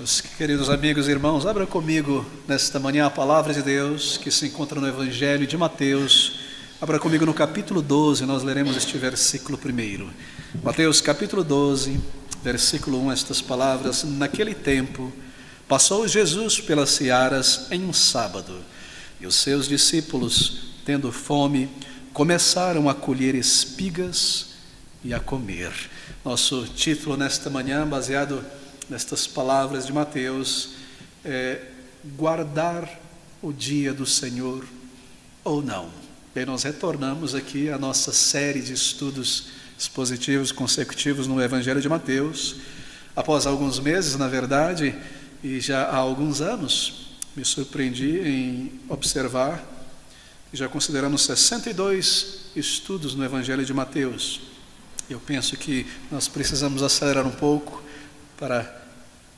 Meus queridos amigos e irmãos, abra comigo nesta manhã a palavra de Deus que se encontra no Evangelho de Mateus. Abra comigo no capítulo 12, nós leremos este versículo primeiro. Mateus capítulo 12, versículo 1, estas palavras: Naquele tempo, passou Jesus pelas searas em um sábado, e os seus discípulos, tendo fome, começaram a colher espigas e a comer. Nosso título nesta manhã, baseado nestas palavras de Mateus, guardar o dia do Senhor ou não. Bem, nós retornamos aqui à nossa série de estudos expositivos consecutivos no Evangelho de Mateus. Após alguns meses, na verdade, e já há alguns anos, me surpreendi em observar que já consideramos 62 estudos no Evangelho de Mateus. Eu penso que nós precisamos acelerar um pouco para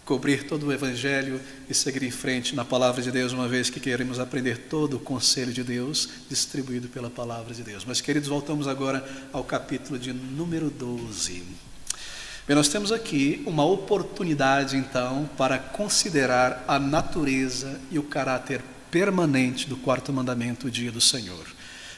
cobrir todo o Evangelho e seguir em frente na Palavra de Deus, uma vez que queremos aprender todo o conselho de Deus distribuído pela Palavra de Deus. Mas, queridos, voltamos agora ao capítulo de número 12. Bem, nós temos aqui uma oportunidade, então, para considerar a natureza e o caráter permanente do quarto mandamento, o dia do Senhor.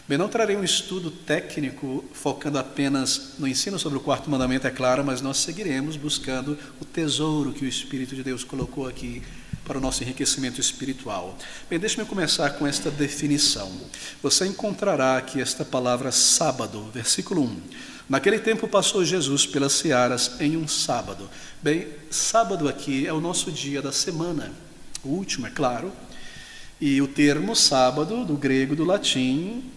Bem, não trarei um estudo técnico focando apenas no ensino sobre o quarto mandamento, é claro, mas nós seguiremos buscando o tesouro que o Espírito de Deus colocou aqui para o nosso enriquecimento espiritual. Bem, deixe-me começar com esta definição. Você encontrará aqui esta palavra sábado, versículo 1. Naquele tempo passou Jesus pelas searas em um sábado. Bem, sábado aqui é o nosso dia da semana, o último, é claro, e o termo sábado, do grego, do latim,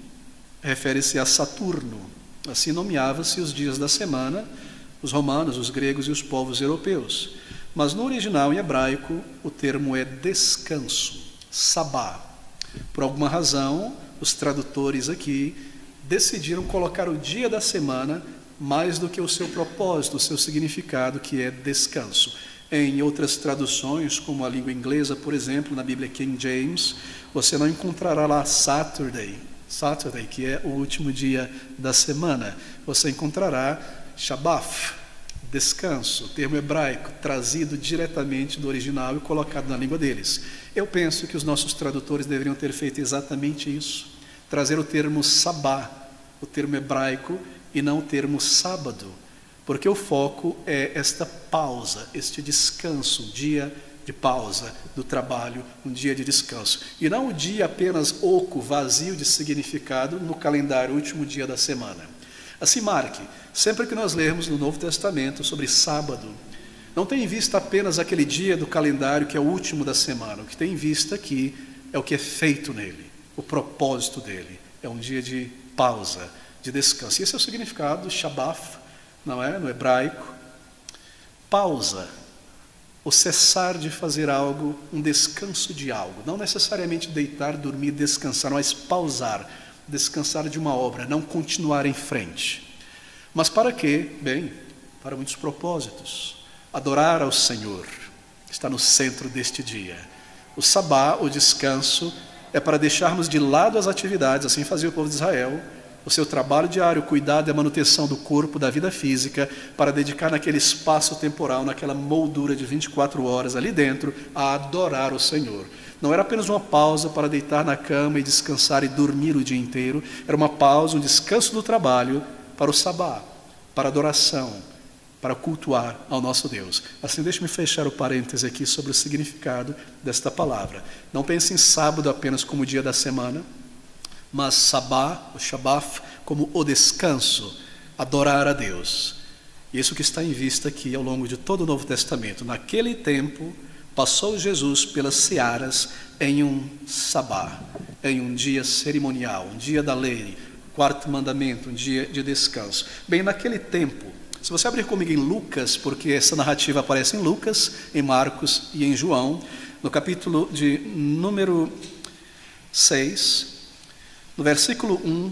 refere-se a Saturno. Assim nomeava-se os dias da semana, os romanos, os gregos e os povos europeus. Mas no original em hebraico, o termo é descanso, sabá. Por alguma razão, os tradutores aqui decidiram colocar o dia da semana mais do que o seu propósito, o seu significado, que é descanso. Em outras traduções, como a língua inglesa, por exemplo, na Bíblia King James, você não encontrará lá Saturday, que é o último dia da semana. Você encontrará Shabbat, descanso, termo hebraico, trazido diretamente do original e colocado na língua deles. Eu penso que os nossos tradutores deveriam ter feito exatamente isso, trazer o termo sabá, o termo hebraico, e não o termo sábado, porque o foco é esta pausa, este descanso, um dia de pausa do trabalho, um dia de descanso. E não o dia apenas oco, vazio de significado no calendário, último dia da semana. Assim marque, sempre que nós lermos no Novo Testamento sobre sábado, não tem em vista apenas aquele dia do calendário que é o último da semana. O que tem em vista aqui é o que é feito nele, o propósito dele. É um dia de pausa, de descanso. E esse é o significado do Shabbat, não é? No hebraico. Pausa, o cessar de fazer algo, um descanso de algo. Não necessariamente deitar, dormir, descansar, mas pausar, descansar de uma obra, não continuar em frente. Mas para quê? Bem, para muitos propósitos. Adorar ao Senhor está no centro deste dia. O sabá, o descanso, é para deixarmos de lado as atividades, assim fazia o povo de Israel, o seu trabalho diário, o cuidado e a manutenção do corpo, da vida física, para dedicar naquele espaço temporal, naquela moldura de 24 horas ali dentro, a adorar o Senhor. Não era apenas uma pausa para deitar na cama e descansar e dormir o dia inteiro, era uma pausa, um descanso do trabalho para o sabá, para a adoração, para cultuar ao nosso Deus. Assim, deixe-me fechar o parêntese aqui sobre o significado desta palavra. Não pense em sábado apenas como dia da semana, mas sabá, o Shabbat, como o descanso, adorar a Deus. Isso que está em vista aqui ao longo de todo o Novo Testamento. Naquele tempo, passou Jesus pelas searas em um sabá, em um dia cerimonial, um dia da lei, quarto mandamento, um dia de descanso. Bem, naquele tempo, se você abrir comigo em Lucas, porque essa narrativa aparece em Lucas, em Marcos e em João, no capítulo de número 6, no versículo 1,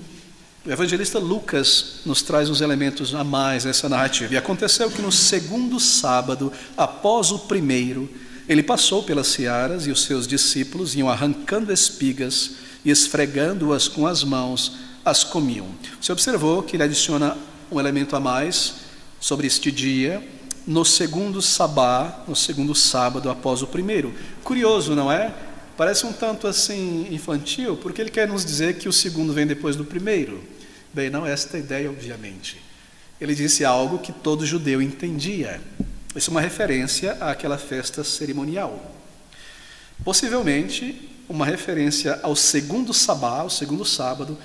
o evangelista Lucas nos traz uns elementos a mais nessa narrativa. E aconteceu que no segundo sábado, após o primeiro, ele passou pelas searas e os seus discípulos iam arrancando espigas e esfregando-as com as mãos, as comiam. Você observou que ele adiciona um elemento a mais sobre este dia, no segundo sabá, no segundo sábado após o primeiro. Curioso, não é? Parece um tanto assim infantil, porque ele quer nos dizer que o segundo vem depois do primeiro. Bem, não é esta a ideia, obviamente. Ele disse algo que todo judeu entendia. Isso é uma referência àquela festa cerimonial. Possivelmente, uma referência ao segundo sabá, o segundo sábado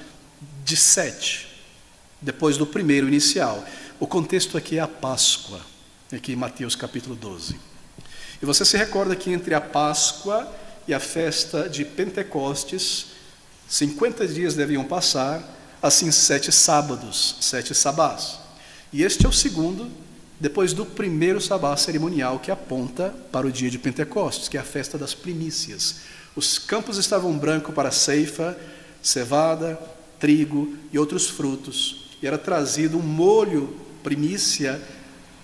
de 7, depois do primeiro inicial. O contexto aqui é a Páscoa, aqui em Mateus capítulo 12. E você se recorda que entre a Páscoa e a festa de Pentecostes, 50 dias deviam passar, assim 7 sábados, 7 sabás. E este é o segundo, depois do primeiro sabá cerimonial, que aponta para o dia de Pentecostes, que é a festa das primícias. Os campos estavam brancos para a ceifa, cevada, trigo e outros frutos. E era trazido um molho, primícia,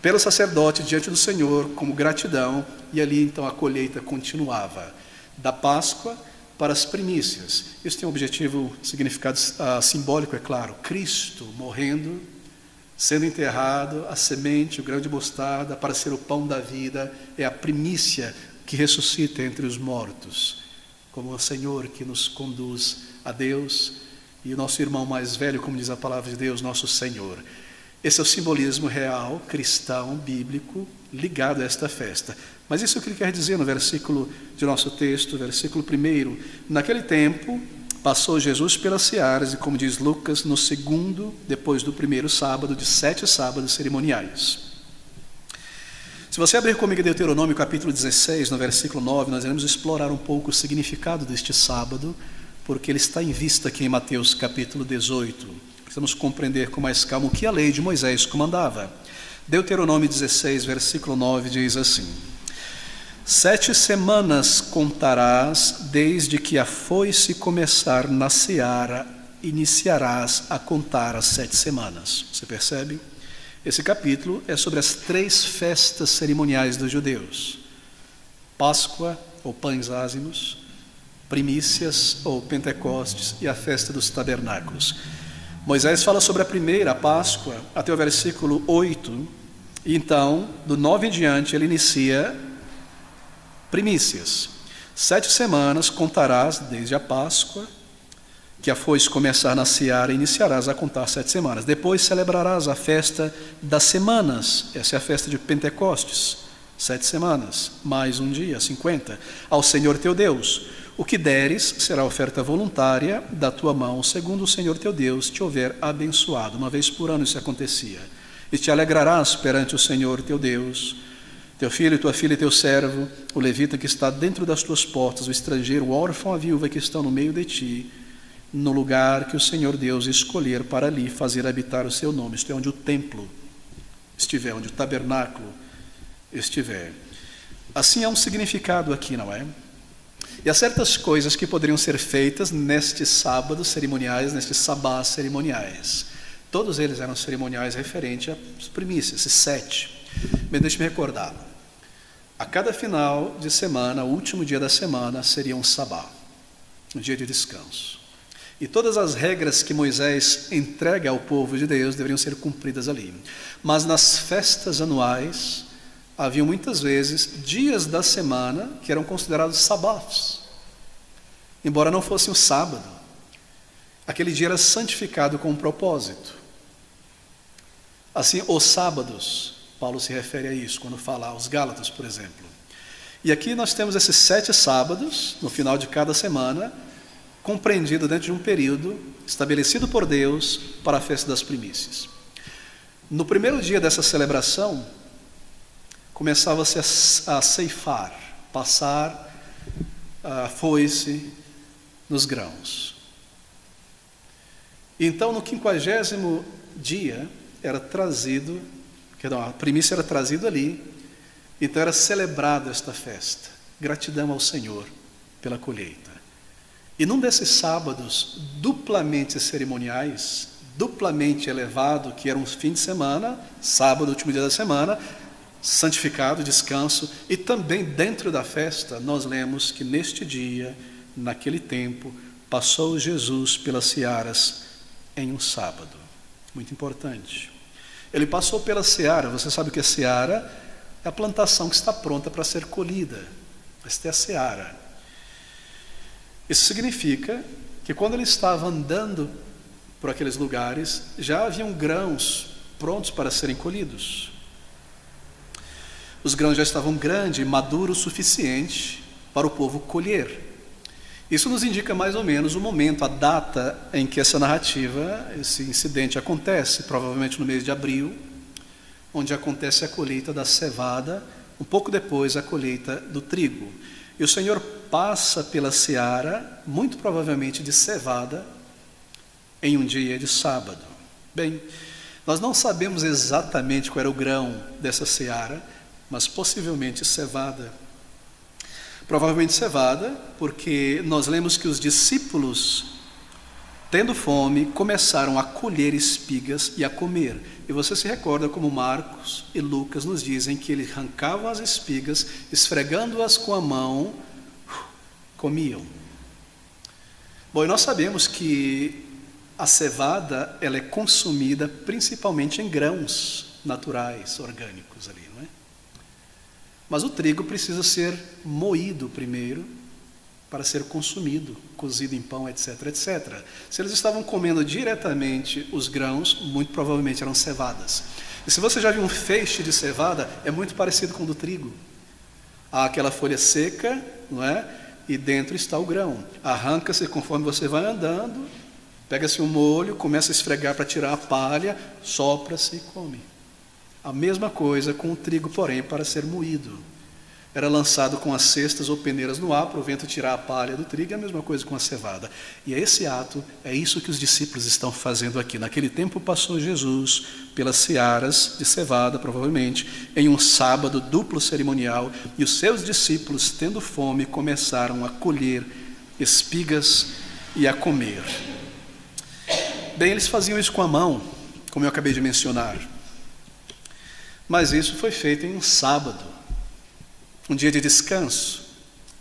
pelo sacerdote diante do Senhor, como gratidão, e ali então a colheita continuava. Da Páscoa para as primícias. Isso tem um objetivo, significado simbólico, é claro. Cristo morrendo, sendo enterrado, a semente, o grão de mostarda, para ser o pão da vida, é a primícia que ressuscita entre os mortos, como o Senhor que nos conduz a Deus, e o nosso irmão mais velho, como diz a palavra de Deus, nosso Senhor. Esse é o simbolismo real, cristão, bíblico, ligado a esta festa. Mas isso é o que ele quer dizer no versículo de nosso texto, versículo 1. Naquele tempo, passou Jesus pelas searas, e como diz Lucas, no segundo, depois do primeiro sábado, de 7 sábados cerimoniais. Se você abrir comigo Deuteronômio capítulo 16, no versículo 9, nós iremos explorar um pouco o significado deste sábado, porque ele está em vista aqui em Mateus capítulo 18. Precisamos compreender com mais calma o que a lei de Moisés comandava. Deuteronômio 16, versículo 9, diz assim: 7 semanas contarás, desde que a foice começar na seara, iniciarás a contar as 7 semanas. Você percebe? Esse capítulo é sobre as 3 festas cerimoniais dos judeus: Páscoa, ou pães ázimos, primícias, ou Pentecostes, e a festa dos tabernáculos. Moisés fala sobre a primeira, a Páscoa, até o versículo 8, e então, do 9 em diante, ele inicia primícias. 7 semanas contarás desde a Páscoa, que a foice começar na seara, iniciarás a contar 7 semanas. Depois celebrarás a festa das semanas, essa é a festa de Pentecostes, 7 semanas, mais um dia, 50, ao Senhor teu Deus. O que deres será oferta voluntária da tua mão, segundo o Senhor teu Deus te houver abençoado. Uma vez por ano isso acontecia. E te alegrarás perante o Senhor teu Deus, teu filho, tua filha e teu servo, o levita que está dentro das tuas portas, o estrangeiro, o órfão, a viúva que estão no meio de ti, no lugar que o Senhor Deus escolher para ali fazer habitar o seu nome. Isto é onde o templo estiver, onde o tabernáculo estiver. Assim há um significado aqui, não é? E há certas coisas que poderiam ser feitas nestes sábados cerimoniais, nestes sabás cerimoniais. Todos eles eram cerimoniais referentes às primícias, esses 7. Bem, deixe-me recordar. A cada final de semana, o último dia da semana, seria um sabá, um dia de descanso. E todas as regras que Moisés entrega ao povo de Deus deveriam ser cumpridas ali. Mas nas festas anuais, havia muitas vezes dias da semana que eram considerados sabás, embora não fosse um sábado. Aquele dia era santificado com um propósito. Assim, os sábados, Paulo se refere a isso quando fala aos Gálatas, por exemplo. E aqui nós temos esses 7 sábados, no final de cada semana, compreendido dentro de um período estabelecido por Deus para a festa das primícias. No primeiro dia dessa celebração, começava-se a ceifar, passar a foice nos grãos. Então, no 50º dia, era trazido, a primícia era trazida ali, então era celebrada esta festa, gratidão ao Senhor pela colheita. E num desses sábados duplamente cerimoniais, duplamente elevado, que era um fim de semana, sábado, último dia da semana, santificado, descanso, e também dentro da festa, nós lemos que neste dia, naquele tempo, passou Jesus pelas searas em um sábado. Muito importante. Ele passou pela seara, você sabe o que é seara? é a plantação que está pronta para ser colhida. Esta é a seara. Isso significa que quando ele estava andando por aqueles lugares, já haviam grãos prontos para serem colhidos. Os grãos já estavam grandes e maduros o suficiente para o povo colher. Isso nos indica mais ou menos o momento, a data em que essa narrativa, esse incidente acontece, provavelmente no mês de abril, onde acontece a colheita da cevada, um pouco depois a colheita do trigo. E o Senhor passa pela seara, muito provavelmente de cevada, em um dia de sábado. Bem, nós não sabemos exatamente qual era o grão dessa seara, mas possivelmente cevada. Provavelmente cevada, porque nós lemos que os discípulos, tendo fome, começaram a colher espigas e a comer. E você se recorda como Marcos e Lucas nos dizem que eles arrancavam as espigas, esfregando-as com a mão, comiam. Bom, e nós sabemos que a cevada, ela é consumida principalmente em grãos naturais, orgânicos ali, não é? Mas o trigo precisa ser moído primeiro para ser consumido, cozido em pão, etc, etc. Se eles estavam comendo diretamente os grãos, muito provavelmente eram cevadas. E se você já viu um feixe de cevada, é muito parecido com o do trigo. Há aquela folha seca, não é? E dentro está o grão. Arranca-se conforme você vai andando, pega-se um molho, começa a esfregar para tirar a palha, sopra-se e come. A mesma coisa com o trigo, porém, para ser moído. Era lançado com as cestas ou peneiras no ar, para o vento tirar a palha do trigo, e a mesma coisa com a cevada. E é esse ato, é isso que os discípulos estão fazendo aqui. Naquele tempo passou Jesus pelas searas de cevada, provavelmente, em um sábado duplo cerimonial, e os seus discípulos, tendo fome, começaram a colher espigas e a comer. Bem, eles faziam isso com a mão, como eu acabei de mencionar. Mas isso foi feito em um sábado, um dia de descanso.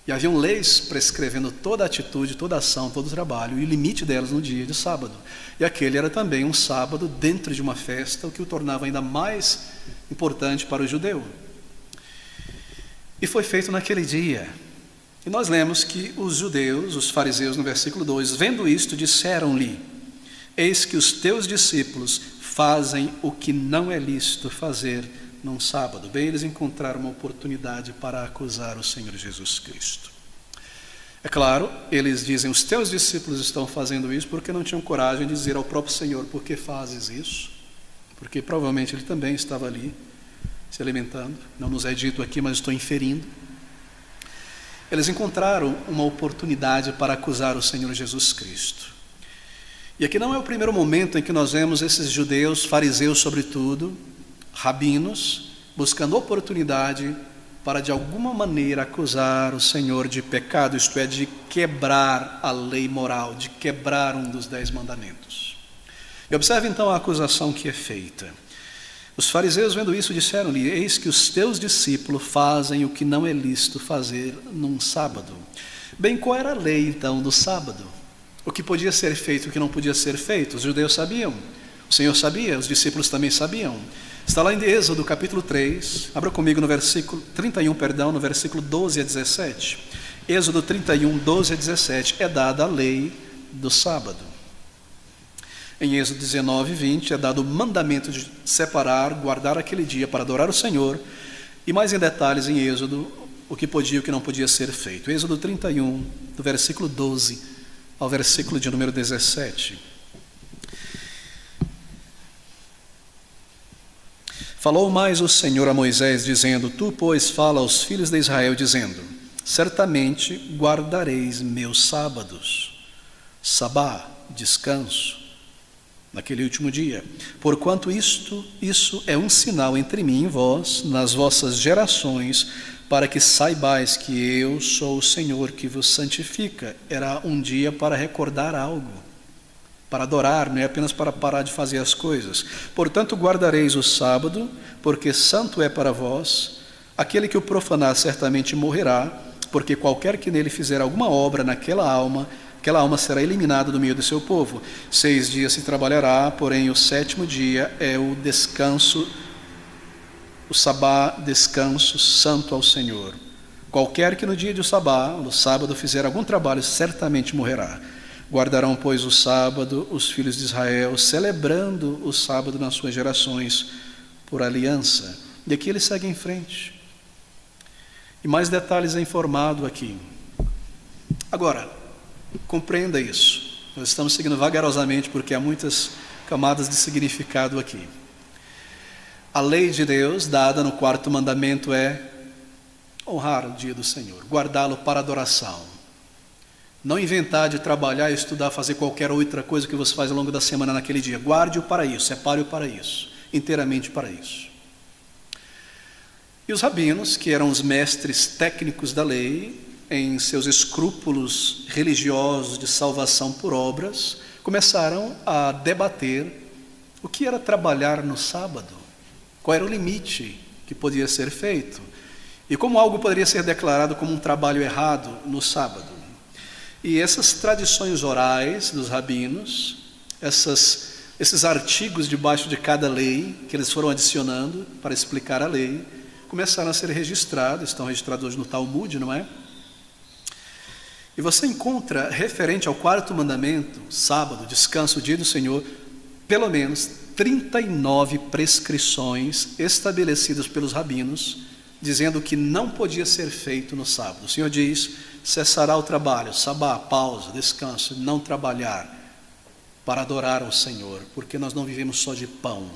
E haviam leis prescrevendo toda a atitude, toda a ação, todo o trabalho, e o limite delas no dia de sábado. E aquele era também um sábado dentro de uma festa, o que o tornava ainda mais importante para o judeu. E foi feito naquele dia. E nós lemos que os judeus, os fariseus, no versículo 2, vendo isto, disseram-lhe: eis que os teus discípulos fazem o que não é lícito fazer num sábado. Bem, eles encontraram uma oportunidade para acusar o Senhor Jesus Cristo. É claro, eles dizem, os teus discípulos estão fazendo isso porque não tinham coragem de dizer ao próprio Senhor, por que fazes isso? Porque provavelmente ele também estava ali, se alimentando. Não nos é dito aqui, mas estou inferindo. Eles encontraram uma oportunidade para acusar o Senhor Jesus Cristo. E aqui não é o primeiro momento em que nós vemos esses judeus, fariseus sobretudo, rabinos, buscando oportunidade para de alguma maneira acusar o Senhor de pecado, isto é, de quebrar a lei moral, de quebrar um dos 10 mandamentos. E observe então a acusação que é feita. Os fariseus, vendo isso, disseram-lhe: eis que os teus discípulos fazem o que não é lícito fazer num sábado. Bem, qual era a lei então do sábado? O que podia ser feito e o que não podia ser feito? Os judeus sabiam, o Senhor sabia, os discípulos também sabiam. Está lá em Êxodo capítulo 3, abra comigo no versículo 31, no versículo 12 a 17. Êxodo 31, 12 a 17, é dada a lei do sábado. Em Êxodo 19, 20, é dado o mandamento de separar, guardar aquele dia para adorar o Senhor, e mais em detalhes em Êxodo, o que podia e o que não podia ser feito. Êxodo 31, do versículo 12 ao versículo de número 17. Falou mais o Senhor a Moisés, dizendo: tu, pois, fala aos filhos de Israel, dizendo: certamente guardareis meus sábados, sabá, descanso, naquele último dia, porquanto isso é um sinal entre mim e vós, nas vossas gerações, para que saibais que eu sou o Senhor que vos santifica. Era um dia para recordar algo, para adorar, não é apenas para parar de fazer as coisas. Portanto, guardareis o sábado, porque santo é para vós. Aquele que o profanar certamente morrerá, porque qualquer que nele fizer alguma obra naquela alma, aquela alma será eliminada do meio do seu povo. 6 dias se trabalhará, porém o 7º dia é o descanso o sabá, descanso santo ao Senhor. Qualquer que no dia do sabá, no sábado, fizer algum trabalho, certamente morrerá. Guardarão, pois, o sábado os filhos de Israel, celebrando o sábado nas suas gerações, por aliança. E aqui ele segue em frente. E mais detalhes é informado aqui. Agora, compreenda isso. Nós estamos seguindo vagarosamente porque há muitas camadas de significado aqui. A lei de Deus, dada no 4º mandamento, é honrar o dia do Senhor, guardá-lo para adoração. Não inventar de trabalhar, estudar, fazer qualquer outra coisa que você faz ao longo da semana naquele dia. Guarde-o para isso, separe-o para isso, inteiramente para isso. E os rabinos, que eram os mestres técnicos da lei, em seus escrúpulos religiosos de salvação por obras, começaram a debater o que era trabalhar no sábado, qual era o limite que podia ser feito, e como algo poderia ser declarado como um trabalho errado no sábado. E essas tradições orais dos rabinos, esses artigos debaixo de cada lei, que eles foram adicionando para explicar a lei, começaram a ser registrados, estão registrados hoje no Talmud, não é? E você encontra, referente ao 4º mandamento, sábado, descanso, dia do Senhor, pelo menos 39 prescrições estabelecidas pelos rabinos, dizendo que não podia ser feito no sábado. O Senhor diz: cessará o trabalho, sabá, pausa, descanso, não trabalhar, para adorar ao Senhor, porque nós não vivemos só de pão.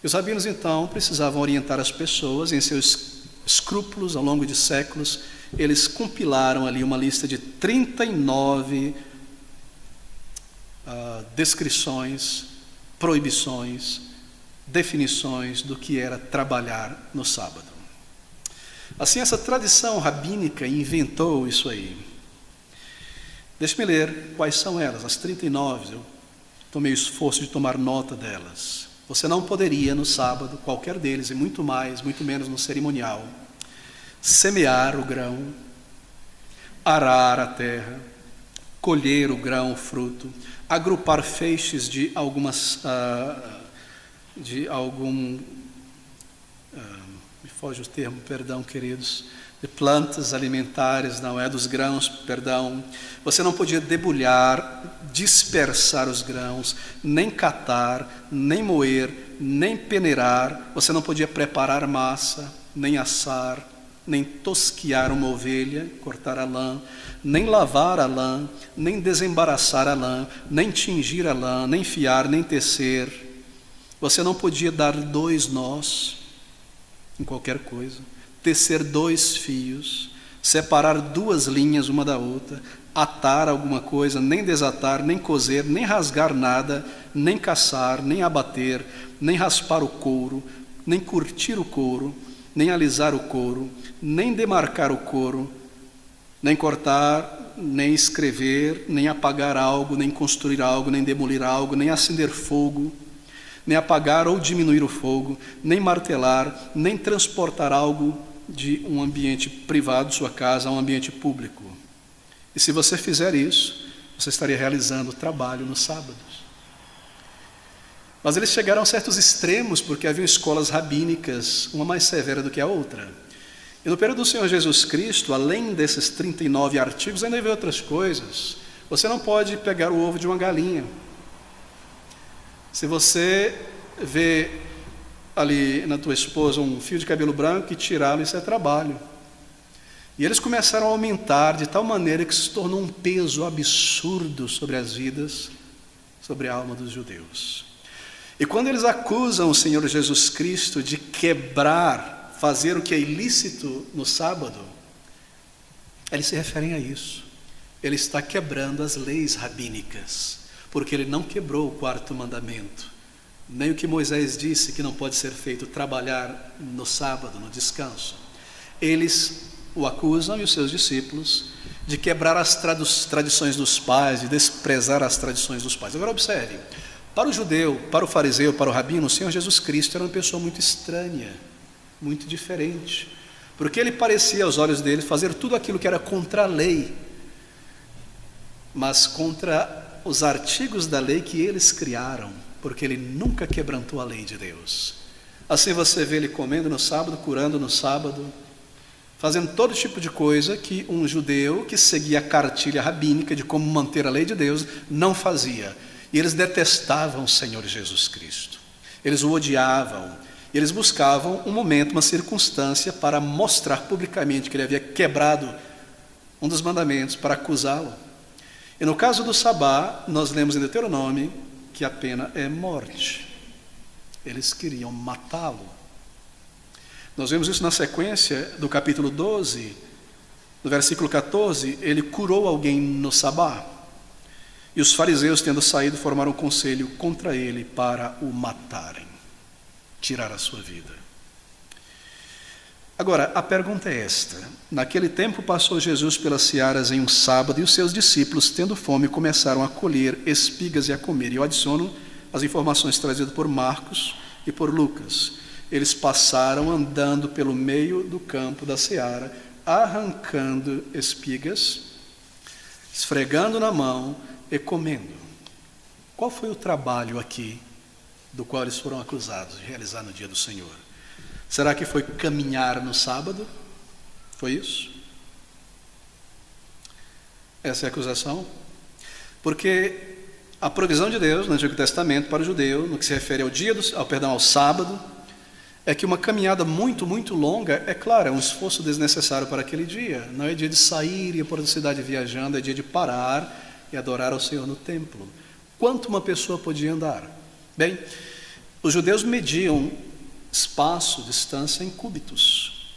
E os rabinos, então, precisavam orientar as pessoas em seus escrúpulos ao longo de séculos. Eles compilaram ali uma lista de 39 descrições, proibições, definições do que era trabalhar no sábado. Assim, essa tradição rabínica inventou isso aí. Deixe-me ler quais são elas, as 39. Eu tomei o esforço de tomar nota delas. Você não poderia no sábado, qualquer deles, e muito mais, muito menos no cerimonial, semear o grão, arar a terra, colher o grão, o fruto, agrupar feixes de me foge o termo, perdão, queridos, de plantas alimentares, não é, dos grãos, perdão. Você não podia debulhar, dispersar os grãos, nem catar, nem moer, nem peneirar. Você não podia preparar massa, nem assar, nem tosquiar uma ovelha, cortar a lã, nem lavar a lã, nem desembaraçar a lã, nem tingir a lã, nem fiar, nem tecer. Você não podia dar 2 nós em qualquer coisa, tecer 2 fios, separar 2 linhas uma da outra, atar alguma coisa, nem desatar, nem coser, nem rasgar nada, nem caçar, nem abater, nem raspar o couro, nem curtir o couro, nem alisar o couro, nem demarcar o couro, nem cortar, nem escrever, nem apagar algo, nem construir algo, nem demolir algo, nem acender fogo, nem apagar ou diminuir o fogo, nem martelar, nem transportar algo de um ambiente privado, sua casa, a um ambiente público. E se você fizer isso, você estaria realizando o trabalho nos sábados. Mas eles chegaram a certos extremos, porque haviam escolas rabínicas, uma mais severa do que a outra. E no período do Senhor Jesus Cristo, além desses 39 artigos, ainda havia outras coisas. Você não pode pegar o ovo de uma galinha. Se você vê ali na tua esposa um fio de cabelo branco e tirá-lo, isso é trabalho. E eles começaram a aumentar de tal maneira que se tornou um peso absurdo sobre as vidas, sobre a alma dos judeus. E quando eles acusam o Senhor Jesus Cristo de quebrar, fazer o que é ilícito no sábado, eles se referem a isso. Ele está quebrando as leis rabínicas, porque ele não quebrou o 4º mandamento, nem o que Moisés disse que não pode ser feito, trabalhar no sábado, no descanso. Eles o acusam, e os seus discípulos, de quebrar as tradições dos pais, de desprezar as tradições dos pais. Agora observe, para o judeu, para o fariseu, para o rabino, o Senhor Jesus Cristo era uma pessoa muito estranha, muito diferente, porque ele parecia aos olhos deles fazer tudo aquilo que era contra a lei, mas contra os artigos da lei que eles criaram, porque ele nunca quebrantou a lei de Deus. Assim você vê ele comendo no sábado, curando no sábado, fazendo todo tipo de coisa que um judeu que seguia a cartilha rabínica de como manter a lei de Deus não fazia. E eles detestavam o Senhor Jesus Cristo. Eles o odiavam. E eles buscavam um momento, uma circunstância para mostrar publicamente que ele havia quebrado um dos mandamentos, para acusá-lo. E no caso do sabá, nós lemos em Deuteronômio que a pena é morte. Eles queriam matá-lo. Nós vemos isso na sequência do capítulo 12, no versículo 14, ele curou alguém no sabá. E os fariseus, tendo saído, formaram um conselho contra ele para o matarem, tirar a sua vida. Agora, a pergunta é esta. Naquele tempo passou Jesus pelas searas em um sábado, e os seus discípulos, tendo fome, começaram a colher espigas e a comer. E eu adiciono as informações trazidas por Marcos e por Lucas. Eles passaram andando pelo meio do campo da seara, arrancando espigas, esfregando na mão e comendo. Qual foi o trabalho aqui do qual eles foram acusados de realizar no dia do Senhor? Será que foi caminhar no sábado? Foi isso? Essa é a acusação? Porque a provisão de Deus no Antigo Testamento para o judeu, no que se refere ao sábado, é que uma caminhada muito, muito longa, é claro, é um esforço desnecessário para aquele dia. Não é dia de sair e ir por a cidade viajando, é dia de parar e adorar ao Senhor no templo. Quanto uma pessoa podia andar? Bem, os judeus mediam espaço, distância em cúbitos.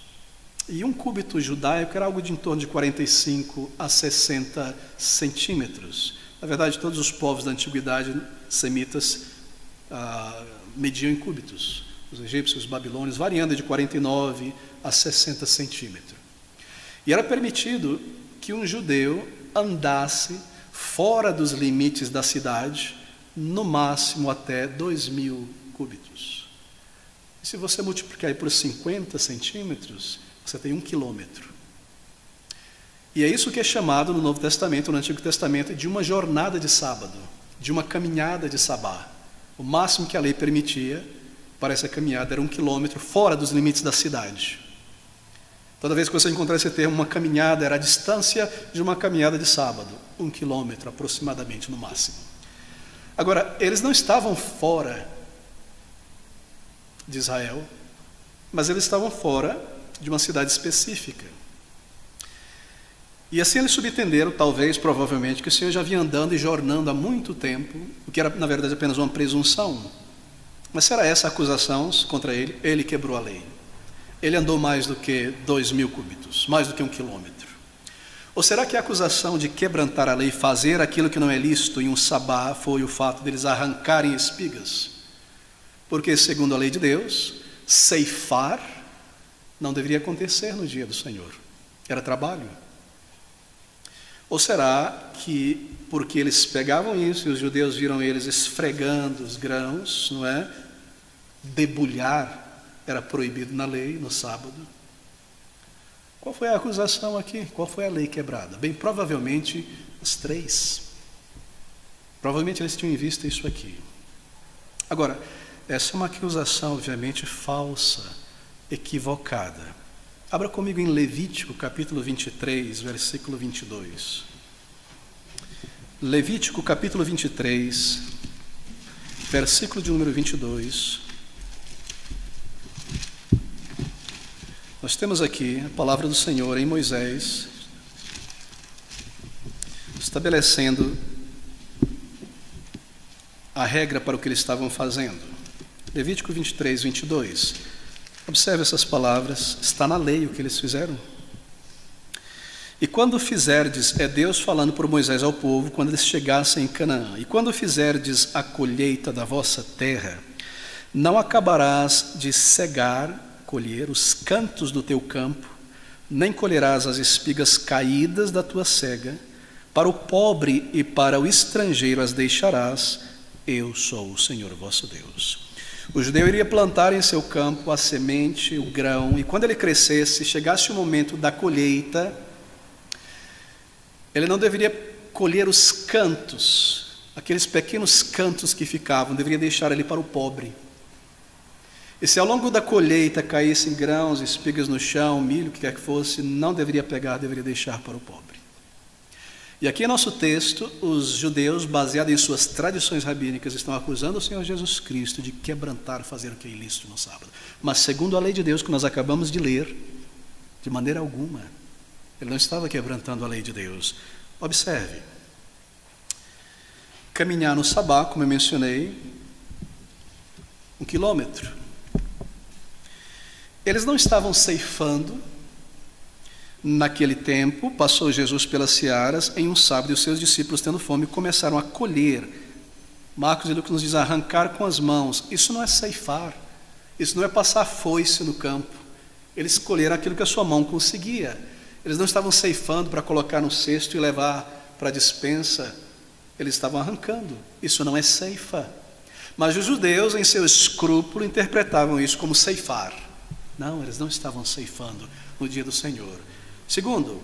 E um cúbito judaico era algo de em torno de 45 a 60 centímetros. Na verdade, todos os povos da antiguidade semitas mediam em cúbitos. Os egípcios, os babilônios, variando de 49 a 60 centímetros. E era permitido que um judeu andasse fora dos limites da cidade, no máximo até 2.000 cúbitos. E se você multiplicar por 50 centímetros, você tem 1 quilômetro. E é isso que é chamado no Novo Testamento, no Antigo Testamento, de uma jornada de sábado, de uma caminhada de sabá. O máximo que a lei permitia para essa caminhada era 1 quilômetro fora dos limites da cidade. Toda vez que você encontrar esse termo, uma caminhada, era a distância de uma caminhada de sábado, 1 quilômetro aproximadamente no máximo. Agora, eles não estavam fora de Israel, mas eles estavam fora de uma cidade específica. E assim eles subentenderam, talvez, provavelmente, que o Senhor já vinha andando e jornando há muito tempo, o que era, na verdade, apenas uma presunção. Mas será essa a acusação contra ele? Ele quebrou a lei. Ele andou mais do que 2.000 cúbitos, mais do que 1 quilômetro. Ou será que a acusação de quebrantar a lei e fazer aquilo que não é lícito em um sabá foi o fato deles arrancarem espigas? Porque, segundo a lei de Deus, ceifar não deveria acontecer no dia do Senhor. Era trabalho. Ou será que, porque eles pegavam isso e os judeus viram eles esfregando os grãos, não é? Debulhar era proibido na lei, no sábado. Qual foi a acusação aqui? Qual foi a lei quebrada? Bem, provavelmente as 3. Provavelmente eles tinham em vista isso aqui. Agora, essa é uma acusação, obviamente, falsa, equivocada. Abra comigo em Levítico, capítulo 23, versículo 22. Levítico, capítulo 23, versículo de número 22. Nós temos aqui a palavra do Senhor em Moisés, estabelecendo a regra para o que eles estavam fazendo. Levítico 23, 22. Observe essas palavras, está na lei o que eles fizeram. E quando fizerdes, é Deus falando por Moisés ao povo, quando eles chegassem em Canaã, e quando fizerdes a colheita da vossa terra, não acabarás de cegar, colher os cantos do teu campo, nem colherás as espigas caídas da tua cega, para o pobre e para o estrangeiro as deixarás, eu sou o Senhor vosso Deus. O judeu iria plantar em seu campo a semente, o grão, e quando ele crescesse, chegasse o momento da colheita, ele não deveria colher os cantos, aqueles pequenos cantos que ficavam, deveria deixar ali para o pobre. E se ao longo da colheita caíssem grãos, espigas no chão, milho, o que quer que fosse, não deveria pegar, deveria deixar para o pobre. E aqui em nosso texto, os judeus, baseados em suas tradições rabínicas, estão acusando o Senhor Jesus Cristo de quebrantar, fazer o que é ilícito no sábado. Mas segundo a lei de Deus que nós acabamos de ler, de maneira alguma, ele não estava quebrantando a lei de Deus. Observe, caminhar no sabá, como eu mencionei, 1 quilômetro. Eles não estavam ceifando. Naquele tempo, passou Jesus pelas searas em um sábado, e os seus discípulos, tendo fome, começaram a colher. Marcos e Lucas nos diz arrancar com as mãos. Isso não é ceifar, isso não é passar foice no campo. Eles colheram aquilo que a sua mão conseguia. Eles não estavam ceifando para colocar no cesto e levar para a despensa. Eles estavam arrancando. Isso não é ceifa. Mas os judeus, em seu escrúpulo, interpretavam isso como ceifar. Não, eles não estavam ceifando no dia do Senhor. Segundo,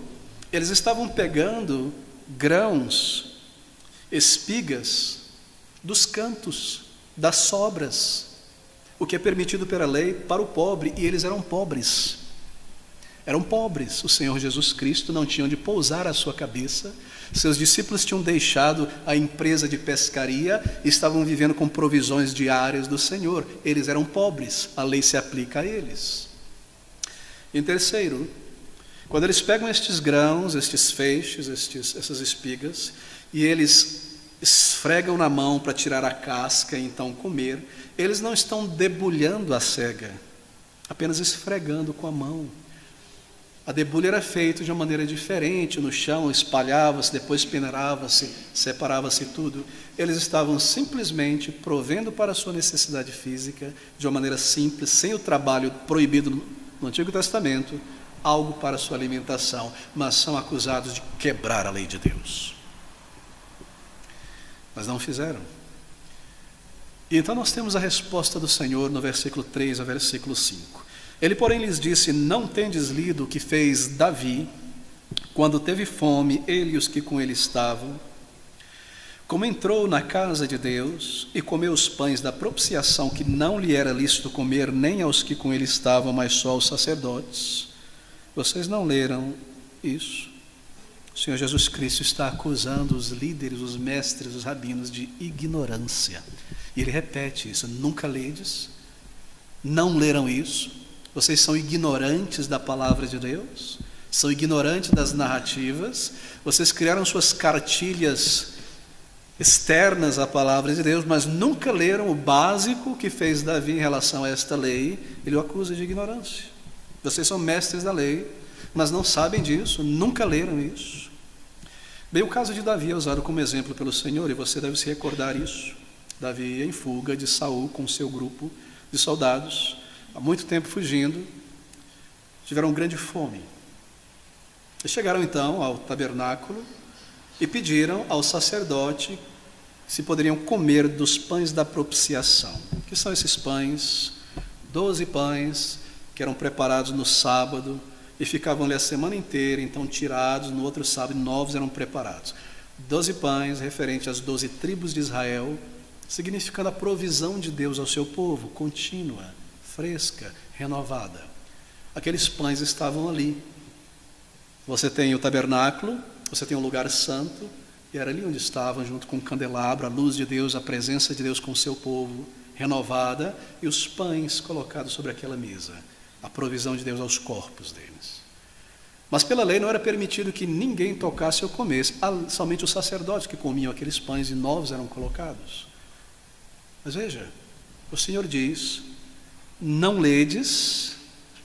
eles estavam pegando grãos, espigas, dos cantos, das sobras, o que é permitido pela lei para o pobre, e eles eram pobres. Eram pobres. O Senhor Jesus Cristo não tinha onde pousar a sua cabeça. Seus discípulos tinham deixado a empresa de pescaria e estavam vivendo com provisões diárias do Senhor. Eles eram pobres, a lei se aplica a eles. Em terceiro, quando eles pegam estes grãos, estes feixes, essas espigas, e eles esfregam na mão para tirar a casca e então comer, eles não estão debulhando a cega, apenas esfregando com a mão. A debulha era feita de uma maneira diferente, no chão, espalhava-se, depois peneirava-se, separava-se tudo. Eles estavam simplesmente provendo para a sua necessidade física, de uma maneira simples, sem o trabalho proibido no Antigo Testamento, algo para a sua alimentação, mas são acusados de quebrar a lei de Deus. Mas não fizeram. E então nós temos a resposta do Senhor no versículo 3 ao versículo 5. Ele, porém, lhes disse: não tendes lido o que fez Davi, quando teve fome, ele e os que com ele estavam, como entrou na casa de Deus e comeu os pães da propiciação, que não lhe era lícito comer nem aos que com ele estavam, mas só aos sacerdotes. Vocês não leram isso? O Senhor Jesus Cristo está acusando os líderes, os mestres, os rabinos de ignorância. E ele repete isso: nunca ledes? Não leram isso? Vocês são ignorantes da palavra de Deus? São ignorantes das narrativas? Vocês criaram suas cartilhas externas à palavra de Deus, mas nunca leram o básico que fez Davi em relação a esta lei. Ele o acusa de ignorância. Vocês são mestres da lei, mas não sabem disso, nunca leram isso. Bem, o caso de Davi é usado como exemplo pelo Senhor, e você deve se recordar isso. Davi em fuga de Saul com seu grupo de soldados, há muito tempo fugindo, tiveram grande fome. E chegaram então ao tabernáculo e pediram ao sacerdote se poderiam comer dos pães da propiciação. O que são esses pães? 12 pães que eram preparados no sábado e ficavam ali a semana inteira, então tirados, no outro sábado novos eram preparados. 12 pães referente às 12 tribos de Israel, significando a provisão de Deus ao seu povo, contínua, fresca, renovada. Aqueles pães estavam ali. Você tem o tabernáculo, você tem o lugar santo, e era ali onde estavam, junto com o candelabro, a luz de Deus, a presença de Deus com o seu povo, renovada, e os pães colocados sobre aquela mesa, a provisão de Deus aos corpos deles. Mas pela lei não era permitido que ninguém tocasse ou comesse, somente os sacerdotes que comiam aqueles pães e novos eram colocados. Mas veja, o Senhor diz: não ledes,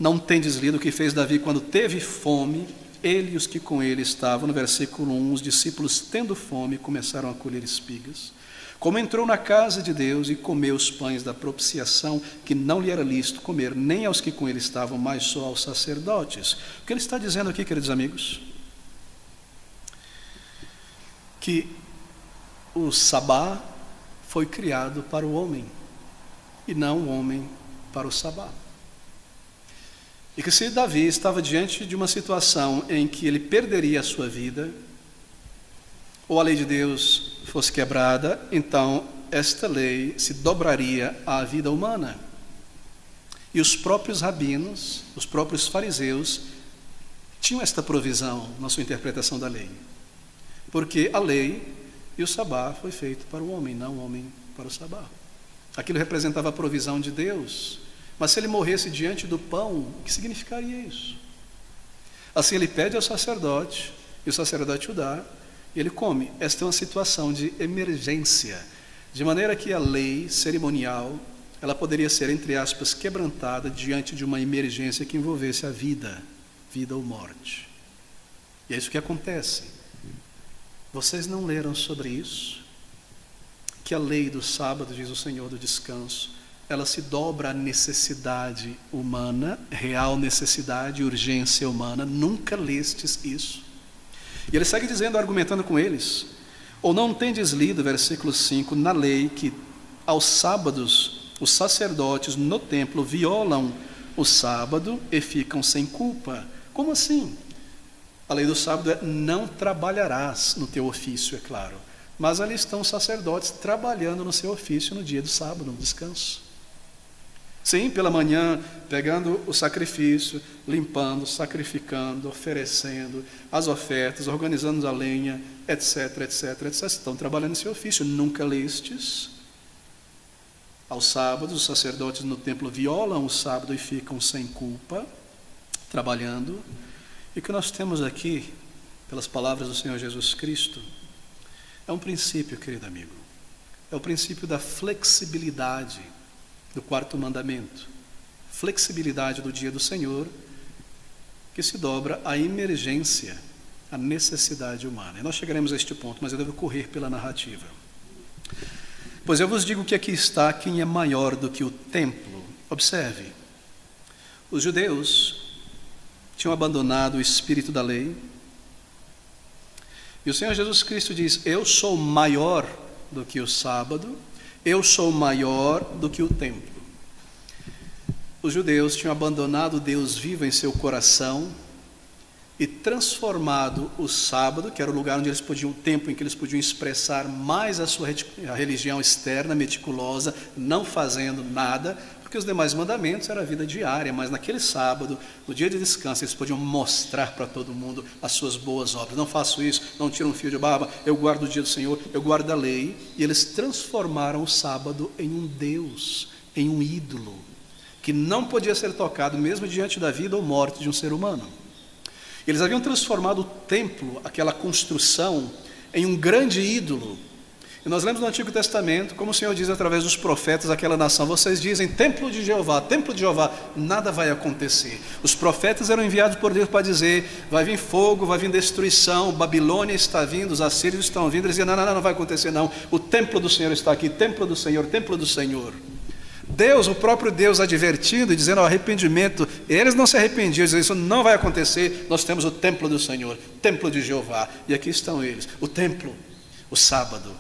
não tendes lido o que fez Davi quando teve fome, ele e os que com ele estavam. No versículo 1, os discípulos, tendo fome, começaram a colher espigas. Como entrou na casa de Deus e comeu os pães da propiciação, que não lhe era lícito comer nem aos que com ele estavam, mas só aos sacerdotes. O que ele está dizendo aqui, queridos amigos? Que o sabá foi criado para o homem, e não o homem para o sabá. E que se Davi estava diante de uma situação em que ele perderia a sua vida, ou a lei de Deus fosse quebrada, então esta lei se dobraria à vida humana. E os próprios rabinos, os próprios fariseus, tinham esta provisão na sua interpretação da lei. Porque a lei e o sabá foi feito para o homem, não o homem para o sabá. Aquilo representava a provisão de Deus. Mas se ele morresse diante do pão, o que significaria isso? Assim ele pede ao sacerdote, e o sacerdote o dá, e ele come. Esta é uma situação de emergência, de maneira que a lei cerimonial, ela poderia ser, entre aspas, quebrantada diante de uma emergência que envolvesse a vida ou morte. E é isso que acontece. Vocês não leram sobre isso? Que a lei do sábado, diz o Senhor do descanso, ela se dobra à necessidade humana, real necessidade, urgência humana. Nunca lestes isso? E ele segue dizendo, argumentando com eles: ou não tendes lido, versículo 5, na lei que aos sábados os sacerdotes no templo violam o sábado e ficam sem culpa? Como assim? A lei do sábado é: não trabalharás no teu ofício, é claro. Mas ali estão os sacerdotes trabalhando no seu ofício no dia do sábado, no descanso. Sim, pela manhã, pegando o sacrifício, limpando, sacrificando, oferecendo as ofertas, organizando a lenha, etc, etc, etc. Estão trabalhando no seu ofício. Nunca lestes? Aos sábados, os sacerdotes no templo violam o sábado e ficam sem culpa, trabalhando. E o que nós temos aqui, pelas palavras do Senhor Jesus Cristo, é um princípio, querido amigo. É o princípio da flexibilidade do quarto mandamento. Flexibilidade do dia do Senhor, que se dobra à emergência, à necessidade humana. E nós chegaremos a este ponto, mas eu devo correr pela narrativa. Pois eu vos digo que aqui está quem é maior do que o templo. Observe, os judeus tinham abandonado o espírito da lei, e o Senhor Jesus Cristo diz: eu sou maior do que o sábado, eu sou maior do que o templo. Os judeus tinham abandonado o Deus vivo em seu coração e transformado o sábado, que era o lugar onde eles podiam, o tempo em que eles podiam expressar mais a religião externa, meticulosa, não fazendo nada, porque os demais mandamentos era a vida diária, mas naquele sábado, no dia de descanso, eles podiam mostrar para todo mundo as suas boas obras. Não faço isso, não tiro um fio de barba, eu guardo o dia do Senhor, eu guardo a lei. E eles transformaram o sábado em um Deus, em um ídolo, que não podia ser tocado mesmo diante da vida ou morte de um ser humano. Eles haviam transformado o templo, aquela construção, em um grande ídolo. E nós lemos no Antigo Testamento, como o Senhor diz através dos profetas àquela nação: vocês dizem templo de Jeová, nada vai acontecer. Os profetas eram enviados por Deus para dizer: vai vir fogo, vai vir destruição, Babilônia está vindo, os assírios estão vindo. Eles diziam: não vai acontecer não, o templo do Senhor está aqui, templo do Senhor, templo do Senhor. Deus, o próprio Deus advertindo e dizendo ao arrependimento, eles não se arrependiam, dizendo: isso não vai acontecer, nós temos o templo do Senhor, templo de Jeová. E aqui estão eles, o templo, o sábado.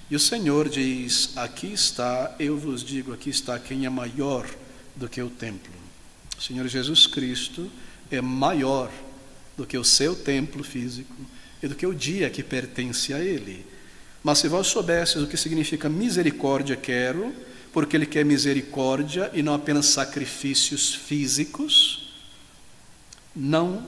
E o Senhor diz: aqui está, eu vos digo, aqui está quem é maior do que o templo. O Senhor Jesus Cristo é maior do que o seu templo físico e do que o dia que pertence a Ele. Mas se vós soubesses o que significa misericórdia, quero, porque Ele quer misericórdia e não apenas sacrifícios físicos, não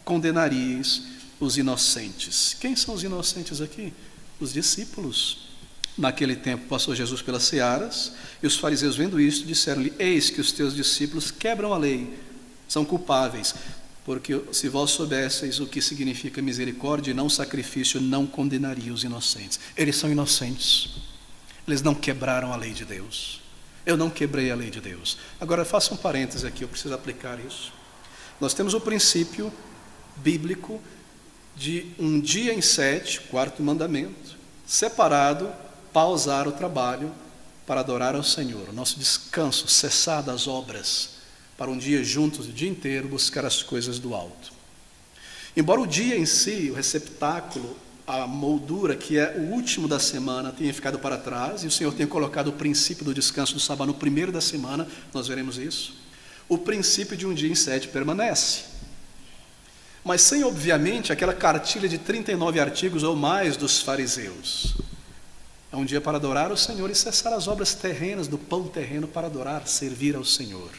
condenaríeis os inocentes. Quem são os inocentes aqui? Os discípulos. Naquele tempo passou Jesus pelas searas, e os fariseus, vendo isto, disseram-lhe: eis que os teus discípulos quebram a lei, são culpáveis, porque se vós soubesseis o que significa misericórdia e não sacrifício, não condenaria os inocentes. Eles são inocentes, eles não quebraram a lei de Deus. Eu não quebrei a lei de Deus. Agora faça um parêntese aqui, eu preciso aplicar isso. Nós temos o princípio bíblico de um dia em 7, quarto mandamento, separado, pausar o trabalho para adorar ao Senhor, o nosso descanso, cessar das obras, para um dia juntos, o dia inteiro, buscar as coisas do alto. Embora o dia em si, o receptáculo, a moldura, que é o último da semana, tenha ficado para trás, e o Senhor tenha colocado o princípio do descanso do sábado no primeiro da semana, nós veremos isso, o princípio de um dia em 7 permanece. Mas sem, obviamente, aquela cartilha de 39 artigos ou mais dos fariseus. É um dia para adorar o Senhor e cessar as obras terrenas, do pão terreno, para adorar, servir ao Senhor.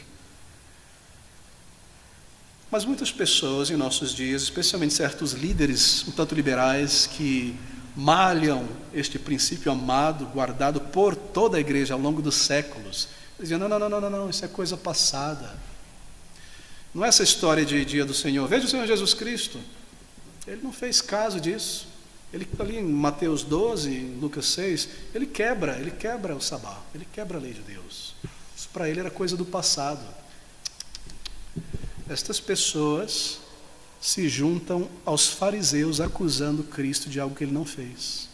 Mas muitas pessoas em nossos dias, especialmente certos líderes um tanto liberais que malham este princípio amado, guardado por toda a igreja ao longo dos séculos, dizem, não, isso é coisa passada. Não é essa história de dia do Senhor. Veja o Senhor Jesus Cristo. Ele não fez caso disso. Ele ali em Mateus 12, em Lucas 6, ele quebra o sabá, ele quebra a lei de Deus. Isso para ele era coisa do passado. Estas pessoas se juntam aos fariseus acusando Cristo de algo que ele não fez.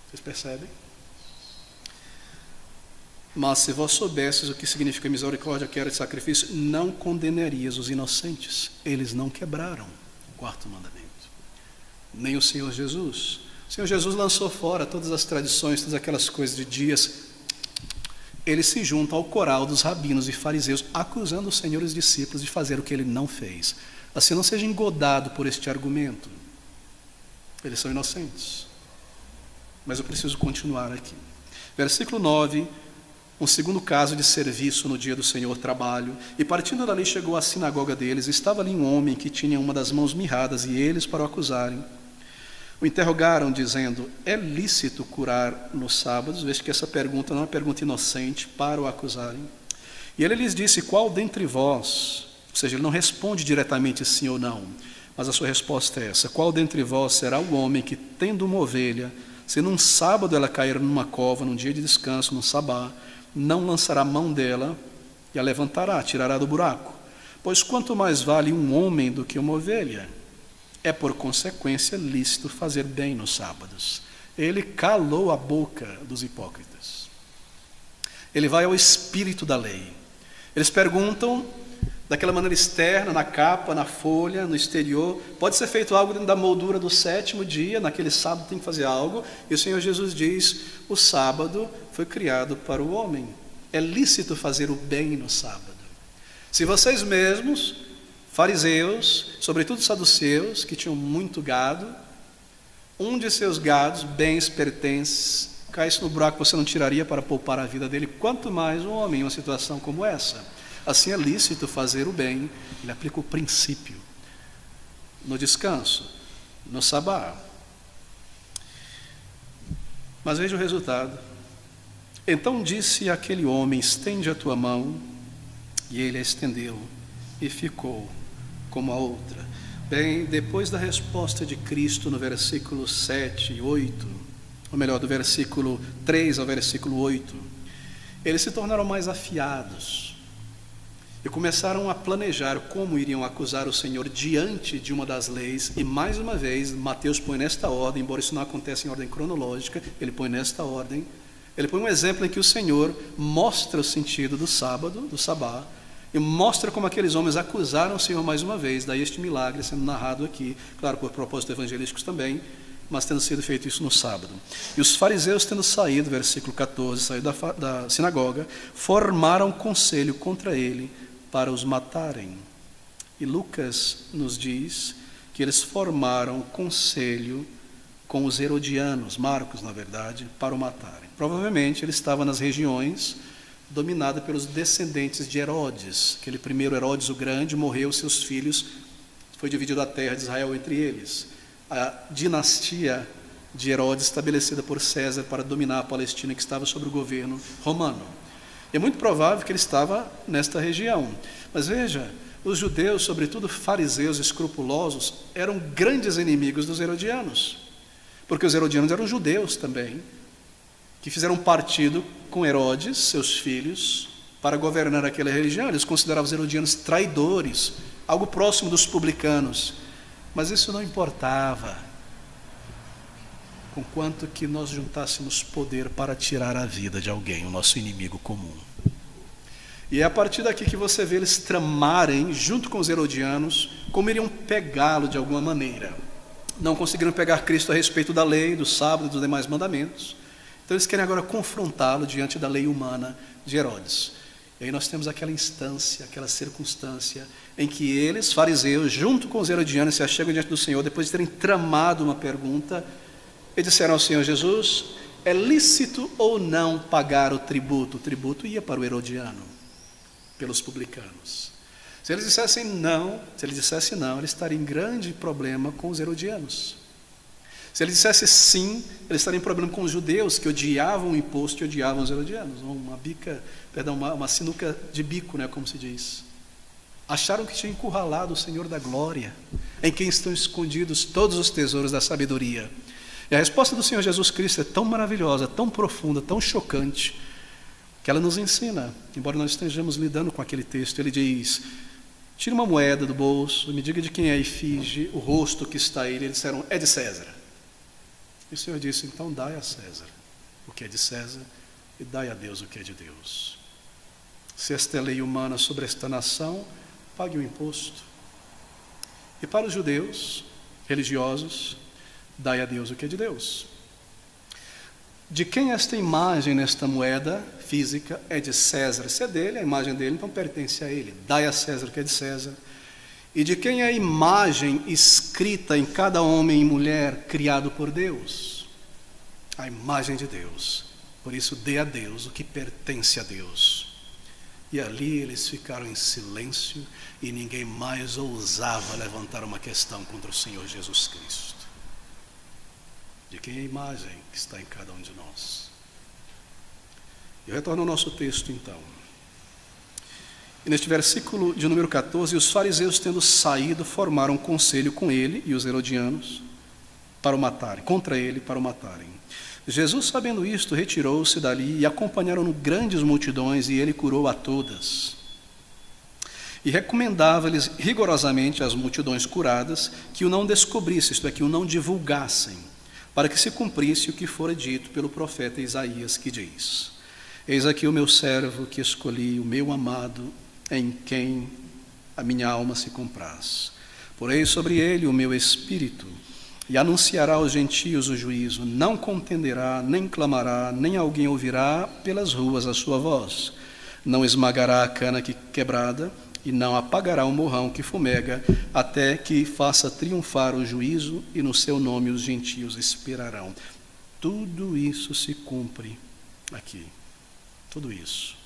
Vocês percebem? Mas se vós soubesses o que significa misericórdia, que era de sacrifício, não condenarias os inocentes. Eles não quebraram o quarto mandamento. Nem o Senhor Jesus. O Senhor Jesus lançou fora todas as tradições, todas aquelas coisas de dias. Ele se junta ao coral dos rabinos e fariseus, acusando os senhores discípulos de fazer o que ele não fez. Assim, não seja engodado por este argumento. Eles são inocentes. Mas eu preciso continuar aqui. Versículo 9, um segundo caso de serviço no dia do Senhor, trabalho. E partindo dali chegou à sinagoga deles, estava ali um homem que tinha uma das mãos mirradas, e eles, para o acusarem, o interrogaram, dizendo, é lícito curar nos sábados? Veja que essa pergunta não é uma pergunta inocente, para o acusarem. E ele lhes disse, qual dentre vós, ou seja, ele não responde diretamente sim ou não, mas a sua resposta é essa, qual dentre vós será o homem que, tendo uma ovelha, se num sábado ela cair numa cova, num dia de descanso, num sabá, não lançará a mão dela e a levantará, tirará do buraco? Pois quanto mais vale um homem do que uma ovelha? É por consequência lícito fazer bem nos sábados. Ele calou a boca dos hipócritas. Ele vai ao espírito da lei. Eles perguntam, daquela maneira externa, na capa, na folha, no exterior, pode ser feito algo dentro da moldura do sétimo dia, naquele sábado tem que fazer algo, e o Senhor Jesus diz, o sábado foi criado para o homem. É lícito fazer o bem no sábado. Se vocês mesmos, fariseus, sobretudo saduceus, que tinham muito gado, um de seus gados, bens, pertences, caísse no buraco, você não tiraria para poupar a vida dele, quanto mais um homem em uma situação como essa. Assim é lícito fazer o bem. Ele aplica o princípio no descanso, no sabá. Mas veja o resultado. Então disse aquele homem, estende a tua mão, e ele a estendeu, e ficou como a outra. Bem, depois da resposta de Cristo no versículo 7 e 8, ou melhor, do versículo 3 ao versículo 8, eles se tornaram mais afiados e começaram a planejar como iriam acusar o Senhor diante de uma das leis. E mais uma vez, Mateus põe nesta ordem, embora isso não aconteça em ordem cronológica, ele põe nesta ordem. Ele põe um exemplo em que o Senhor mostra o sentido do sábado, do sabá, e mostra como aqueles homens acusaram o Senhor mais uma vez. Daí este milagre sendo narrado aqui, claro, por propósitos evangelísticos também, mas tendo sido feito isso no sábado. E os fariseus, tendo saído, versículo 14, saído da sinagoga, formaram conselho contra ele para os matarem. E Lucas nos diz que eles formaram conselho com os herodianos, Marcos, na verdade, para o matarem. Provavelmente ele estava nas regiões dominadas pelos descendentes de Herodes. Aquele primeiro Herodes o Grande morreu, seus filhos, foi dividido a terra de Israel entre eles. A dinastia de Herodes estabelecida por César para dominar a Palestina, que estava sob o governo romano. É muito provável que ele estava nesta região. Mas veja, os judeus, sobretudo fariseus escrupulosos, eram grandes inimigos dos herodianos, porque os herodianos eram judeus também, que fizeram partido com Herodes, seus filhos, para governar aquela região. Eles consideravam os herodianos traidores, algo próximo dos publicanos. Mas isso não importava, conquanto que nós juntássemos poder para tirar a vida de alguém, o nosso inimigo comum. E é a partir daqui que você vê eles tramarem, junto com os herodianos, como iriam pegá-lo de alguma maneira. Não conseguiram pegar Cristo a respeito da lei, do sábado e dos demais mandamentos. Então eles querem agora confrontá-lo diante da lei humana de Herodes. E aí nós temos aquela instância, aquela circunstância em que eles, fariseus, junto com os herodianos, se achegam diante do Senhor, depois de terem tramado uma pergunta, e disseram ao Senhor Jesus, é lícito ou não pagar o tributo? O tributo ia para o herodiano, pelos publicanos. Se ele dissesse não, ele estaria em grande problema com os herodianos. Se ele dissesse sim, ele estaria em problema com os judeus, que odiavam o imposto e odiavam os herodianos. Uma sinuca de bico, né, como se diz. Acharam que tinham encurralado o Senhor da glória, em quem estão escondidos todos os tesouros da sabedoria. E a resposta do Senhor Jesus Cristo é tão maravilhosa, tão profunda, tão chocante, que ela nos ensina, embora nós estejamos lidando com aquele texto. Ele diz: tira uma moeda do bolso, me diga de quem é a efígie, o rosto que está aí. Eles disseram: é de César. E o Senhor disse: então dai a César o que é de César e dai a Deus o que é de Deus. Se esta é lei humana sobre esta nação, pague o imposto. E para os judeus religiosos, dai a Deus o que é de Deus. De quem esta imagem nesta moeda física? É de César. Se é dele, a imagem dele, então pertence a ele. Dai a César o que é de César. E de quem é a imagem escrita em cada homem e mulher criado por Deus? A imagem de Deus. Por isso, dê a Deus o que pertence a Deus. E ali eles ficaram em silêncio e ninguém mais ousava levantar uma questão contra o Senhor Jesus Cristo. De quem é a imagem que está em cada um de nós? Eu retorno ao nosso texto então. E neste versículo de número 14, os fariseus, tendo saído, formaram um conselho com ele e os herodianos para o matarem, contra ele para o matarem. Jesus, sabendo isto, retirou-se dali e acompanharam-no grandes multidões, e ele curou a todas. E recomendava-lhes rigorosamente às multidões curadas que o não descobrissem, isto é, que o não divulgassem, para que se cumprisse o que fora dito pelo profeta Isaías, que diz: eis aqui o meu servo que escolhi, o meu amado, em quem a minha alma se compraz. Porei sobre ele o meu espírito, e anunciará aos gentios o juízo. Não contenderá, nem clamará, nem alguém ouvirá pelas ruas a sua voz. Não esmagará a cana que quebrada, e não apagará o morrão que fumega, até que faça triunfar o juízo, e no seu nome os gentios esperarão. Tudo isso se cumpre aqui. Tudo isso.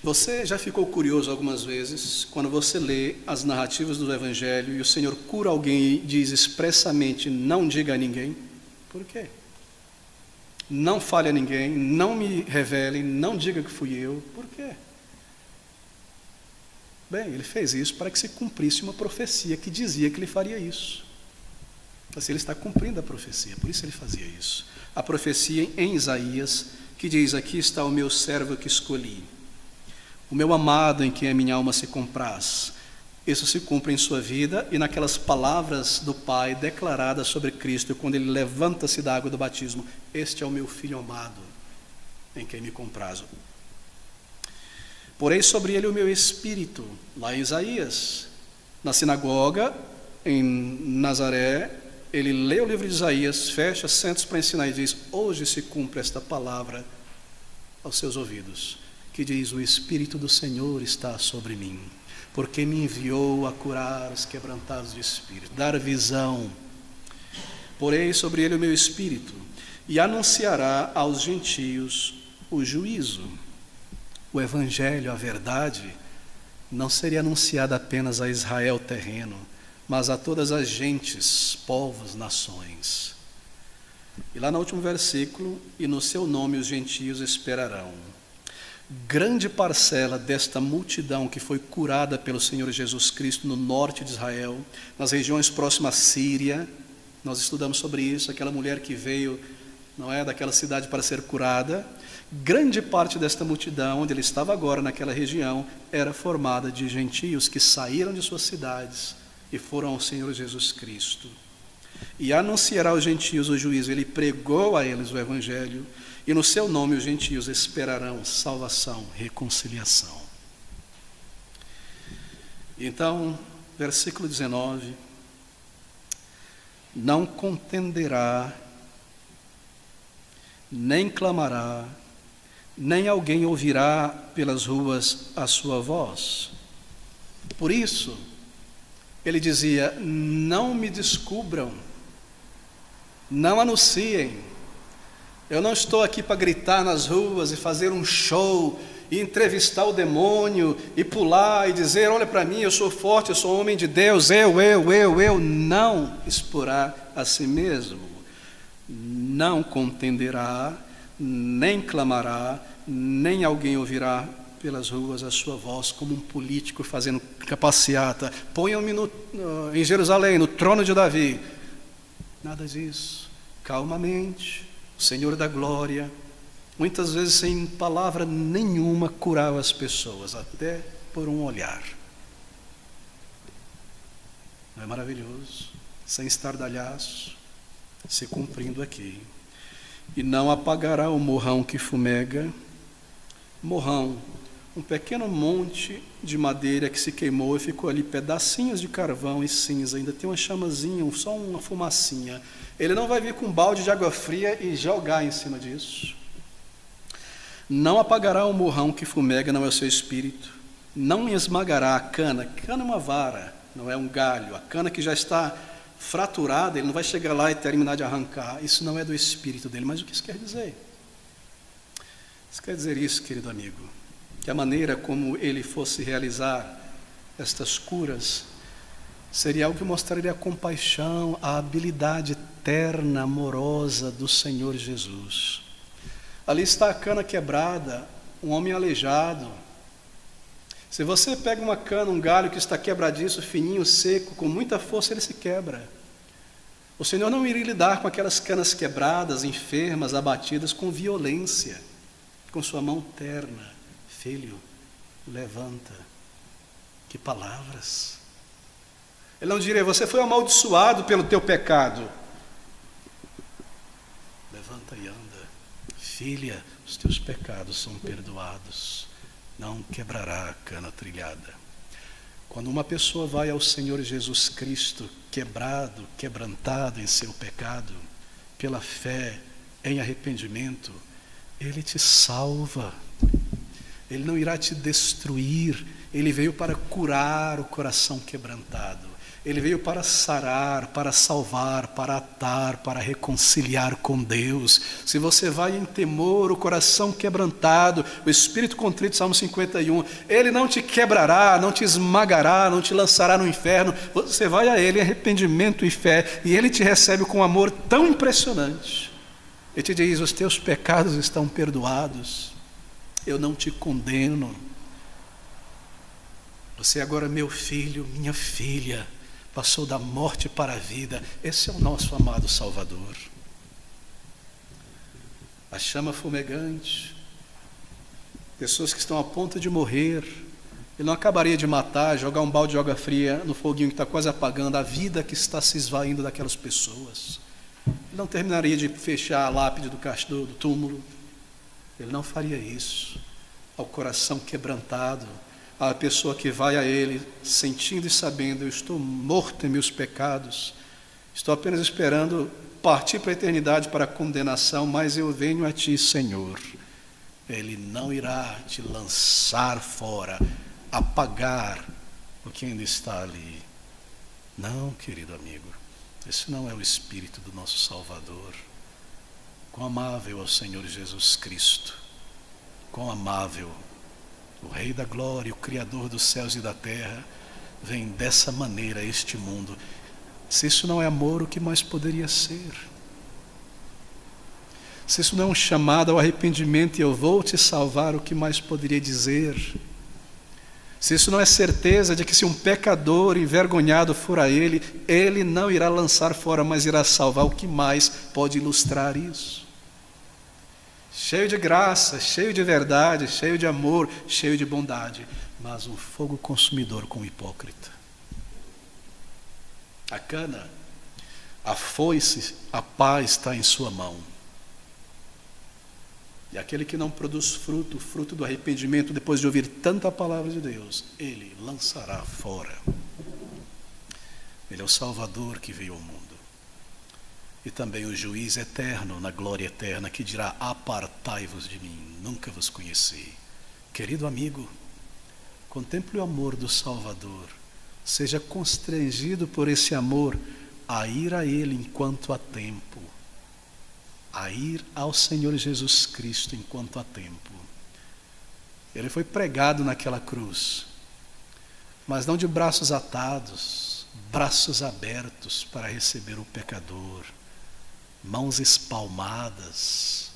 Você já ficou curioso algumas vezes, quando você lê as narrativas do Evangelho e o Senhor cura alguém e diz expressamente: não diga a ninguém? Por quê? Não fale a ninguém, não me revele, não diga que fui eu. Por quê? Bem, ele fez isso para que se cumprisse uma profecia que dizia que ele faria isso. Assim, ele está cumprindo a profecia, por isso ele fazia isso. A profecia em Isaías, que diz: aqui está o meu servo que escolhi, o meu amado em quem a minha alma se compraz. Isso se cumpre em sua vida e naquelas palavras do Pai declaradas sobre Cristo, quando ele levanta-se da água do batismo: este é o meu filho amado, em quem me comprazo. Porei sobre ele o meu espírito, lá em Isaías. Na sinagoga, em Nazaré, ele lê o livro de Isaías, fecha, senta-se para ensinar e diz: hoje se cumpre esta palavra aos seus ouvidos, que diz: o Espírito do Senhor está sobre mim, porque me enviou a curar os quebrantados de espírito, dar visão. Porei sobre ele o meu espírito, e anunciará aos gentios o juízo. O Evangelho, a verdade, não seria anunciada apenas a Israel terreno, mas a todas as gentes, povos, nações. E lá no último versículo: e no seu nome os gentios esperarão. Grande parcela desta multidão que foi curada pelo Senhor Jesus Cristo no norte de Israel, nas regiões próximas à Síria, nós estudamos sobre isso, aquela mulher que veio, não é, daquela cidade para ser curada. Grande parte desta multidão, onde ele estava agora naquela região, era formada de gentios que saíram de suas cidades e foram ao Senhor Jesus Cristo. E anunciará aos gentios o juízo. Ele pregou a eles o Evangelho, e no seu nome os gentios esperarão salvação, reconciliação. Então, versículo 19: não contenderá, nem clamará, nem alguém ouvirá pelas ruas a sua voz. Por isso, ele dizia: não me descubram, não anunciem. Eu não estou aqui para gritar nas ruas e fazer um show e entrevistar o demônio, e pular e dizer: olha para mim, eu sou forte, eu sou homem de Deus, eu, não exporá a si mesmo, não contenderá, nem clamará, nem alguém ouvirá pelas ruas a sua voz, como um político fazendo passeata. Ponham-me em Jerusalém, no trono de Davi. Nada disso. Calmamente, o Senhor da glória, muitas vezes sem palavra nenhuma, curava as pessoas, até por um olhar. Não é maravilhoso? Sem estardalhaço, se cumprindo aqui. E não apagará o morrão que fumega. Morrão, um pequeno monte de madeira que se queimou e ficou ali, pedacinhos de carvão e cinza, ainda tem uma chamazinha, só uma fumacinha. Ele não vai vir com um balde de água fria e jogar em cima disso. Não apagará o morrão que fumega, não é o seu espírito. Não esmagará a cana. Cana é uma vara, não é um galho. A cana que já está fraturada, ele não vai chegar lá e terminar de arrancar. Isso não é do espírito dele. Mas o que isso quer dizer? Isso quer dizer isso, querido amigo, que a maneira como ele fosse realizar estas curas seria algo que mostraria a compaixão, a habilidade terna, amorosa do Senhor Jesus. Ali está a cana quebrada, um homem aleijado. Se você pega uma cana, um galho que está quebradiço, fininho, seco, com muita força, ele se quebra. O Senhor não iria lidar com aquelas canas quebradas, enfermas, abatidas, com violência, com sua mão terna. Filho, levanta. Que palavras! Ele não diria: você foi amaldiçoado pelo teu pecado. Levanta e anda. Filha, os teus pecados são perdoados. Não quebrará a cana trilhada. Quando uma pessoa vai ao Senhor Jesus Cristo, quebrado, quebrantado em seu pecado, pela fé, em arrependimento, Ele te salva. Ele não irá te destruir. Ele veio para curar o coração quebrantado. Ele veio para sarar, para salvar, para atar, para reconciliar com Deus. Se você vai em temor, o coração quebrantado, o espírito contrito, Salmo 51, Ele não te quebrará, não te esmagará, não te lançará no inferno. Você vai a Ele em arrependimento e fé, e Ele te recebe com um amor tão impressionante. Ele te diz: os teus pecados estão perdoados, eu não te condeno. Você agora é meu filho, minha filha, passou da morte para a vida. Esse é o nosso amado Salvador. A chama fumegante, pessoas que estão a ponto de morrer. Ele não acabaria de matar, jogar um balde de água fria no foguinho que está quase apagando a vida que está se esvaindo daquelas pessoas. Ele não terminaria de fechar a lápide do túmulo. Ele não faria isso. Ao coração quebrantado, a pessoa que vai a Ele sentindo e sabendo: eu estou morto em meus pecados, estou apenas esperando partir para a eternidade, para a condenação, mas eu venho a Ti, Senhor. Ele não irá te lançar fora, apagar o que ainda está ali. Não, querido amigo, esse não é o Espírito do nosso Salvador. Quão amável é o Senhor Jesus Cristo, quão amável. O Rei da Glória, o Criador dos céus e da terra, vem dessa maneira a este mundo. Se isso não é amor, o que mais poderia ser? Se isso não é um chamado ao arrependimento e eu vou te salvar, o que mais poderia dizer? Se isso não é certeza de que se um pecador envergonhado for a Ele, Ele não irá lançar fora, mas irá salvar, o que mais pode ilustrar isso? Cheio de graça, cheio de verdade, cheio de amor, cheio de bondade, mas um fogo consumidor com o hipócrita. A cana, a foice, a pá está em sua mão. E aquele que não produz fruto, fruto do arrependimento, depois de ouvir tanta palavra de Deus, Ele lançará fora. Ele é o Salvador que veio ao mundo. E também o juiz eterno, na glória eterna, que dirá: apartai-vos de mim, nunca vos conheci. Querido amigo, contemple o amor do Salvador, seja constrangido por esse amor a ir a Ele enquanto há tempo, a ir ao Senhor Jesus Cristo enquanto há tempo. Ele foi pregado naquela cruz, mas não de braços atados, braços abertos para receber o pecador, mãos espalmadas,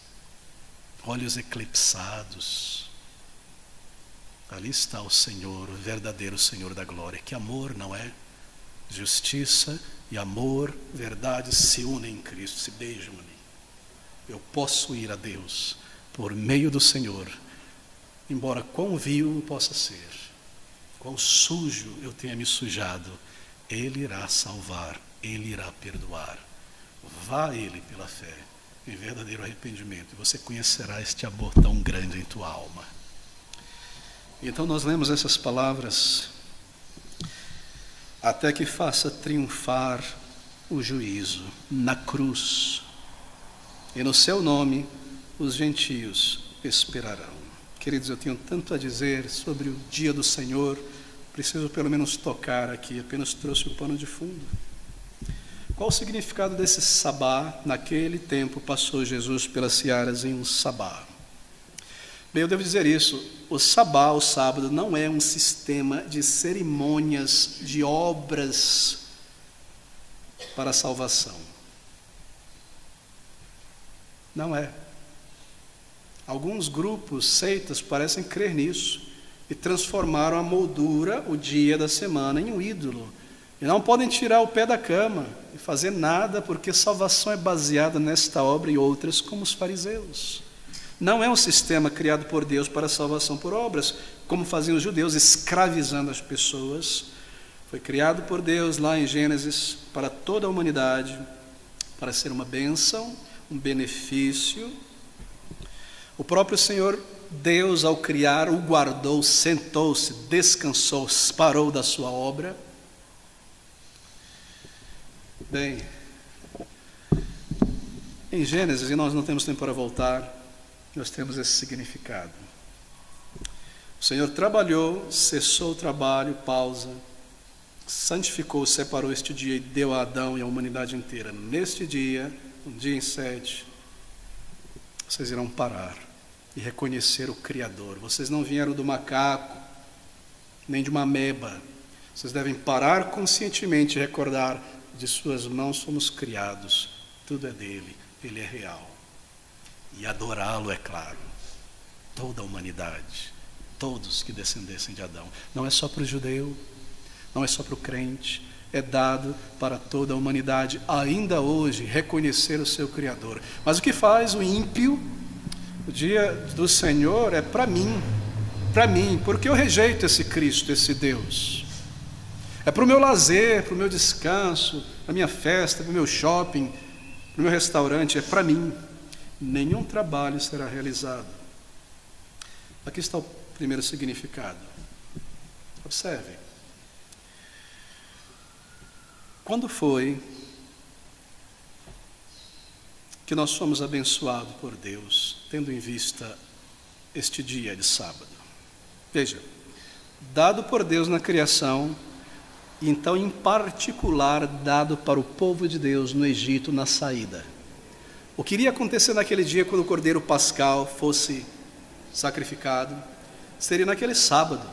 olhos eclipsados. Ali está o Senhor, o verdadeiro Senhor da glória. Que amor, não é? Justiça e amor, verdade se unem em Cristo, se beijam ali. Eu posso ir a Deus por meio do Senhor, embora quão vil possa ser, quão sujo eu tenha me sujado, Ele irá salvar, Ele irá perdoar. Vá a Ele pela fé, em verdadeiro arrependimento, e você conhecerá este amor tão grande em tua alma. Então nós lemos essas palavras: até que faça triunfar o juízo na cruz, e no seu nome os gentios esperarão. Queridos, eu tenho tanto a dizer sobre o dia do Senhor, preciso pelo menos tocar aqui, apenas trouxe o pano de fundo. Qual o significado desse sabá? Naquele tempo passou Jesus pelas searas em um sabá. Bem, eu devo dizer isso: o sabá, o sábado, não é um sistema de cerimônias, de obras para a salvação. Não é. Alguns grupos, seitas, parecem crer nisso e transformaram a moldura, o dia da semana, em um ídolo. E não podem tirar o pé da cama e fazer nada, porque salvação é baseada nesta obra e outras, como os fariseus. Não é um sistema criado por Deus para a salvação por obras, como faziam os judeus, escravizando as pessoas. Foi criado por Deus lá em Gênesis para toda a humanidade, para ser uma bênção, um benefício. O próprio Senhor Deus, ao criar, o guardou, sentou-se, descansou, parou da sua obra. Bem, em Gênesis, e nós não temos tempo para voltar, nós temos esse significado. O Senhor trabalhou, cessou o trabalho, pausa, santificou, separou este dia e deu a Adão e a humanidade inteira. Neste dia, um dia em 7, vocês irão parar e reconhecer o Criador. Vocês não vieram do macaco, nem de uma ameba. Vocês devem parar conscientemente e recordar: de suas mãos somos criados, tudo é dele, ele é real. E adorá-lo, é claro, toda a humanidade, todos que descendessem de Adão. Não é só para o judeu, não é só para o crente, é dado para toda a humanidade, ainda hoje, reconhecer o seu Criador. Mas o que faz o ímpio? O dia do Senhor é para mim, porque eu rejeito esse Cristo, esse Deus. É para o meu lazer, para o meu descanso, para a minha festa, para o meu shopping, para o meu restaurante, é para mim. Nenhum trabalho será realizado. Aqui está o primeiro significado. Observe. Quando foi que nós fomos abençoados por Deus, tendo em vista este dia de sábado? Veja, dado por Deus na criação, e então em particular dado para o povo de Deus no Egito na saída. O que iria acontecer naquele dia, quando o cordeiro pascal fosse sacrificado, seria naquele sábado.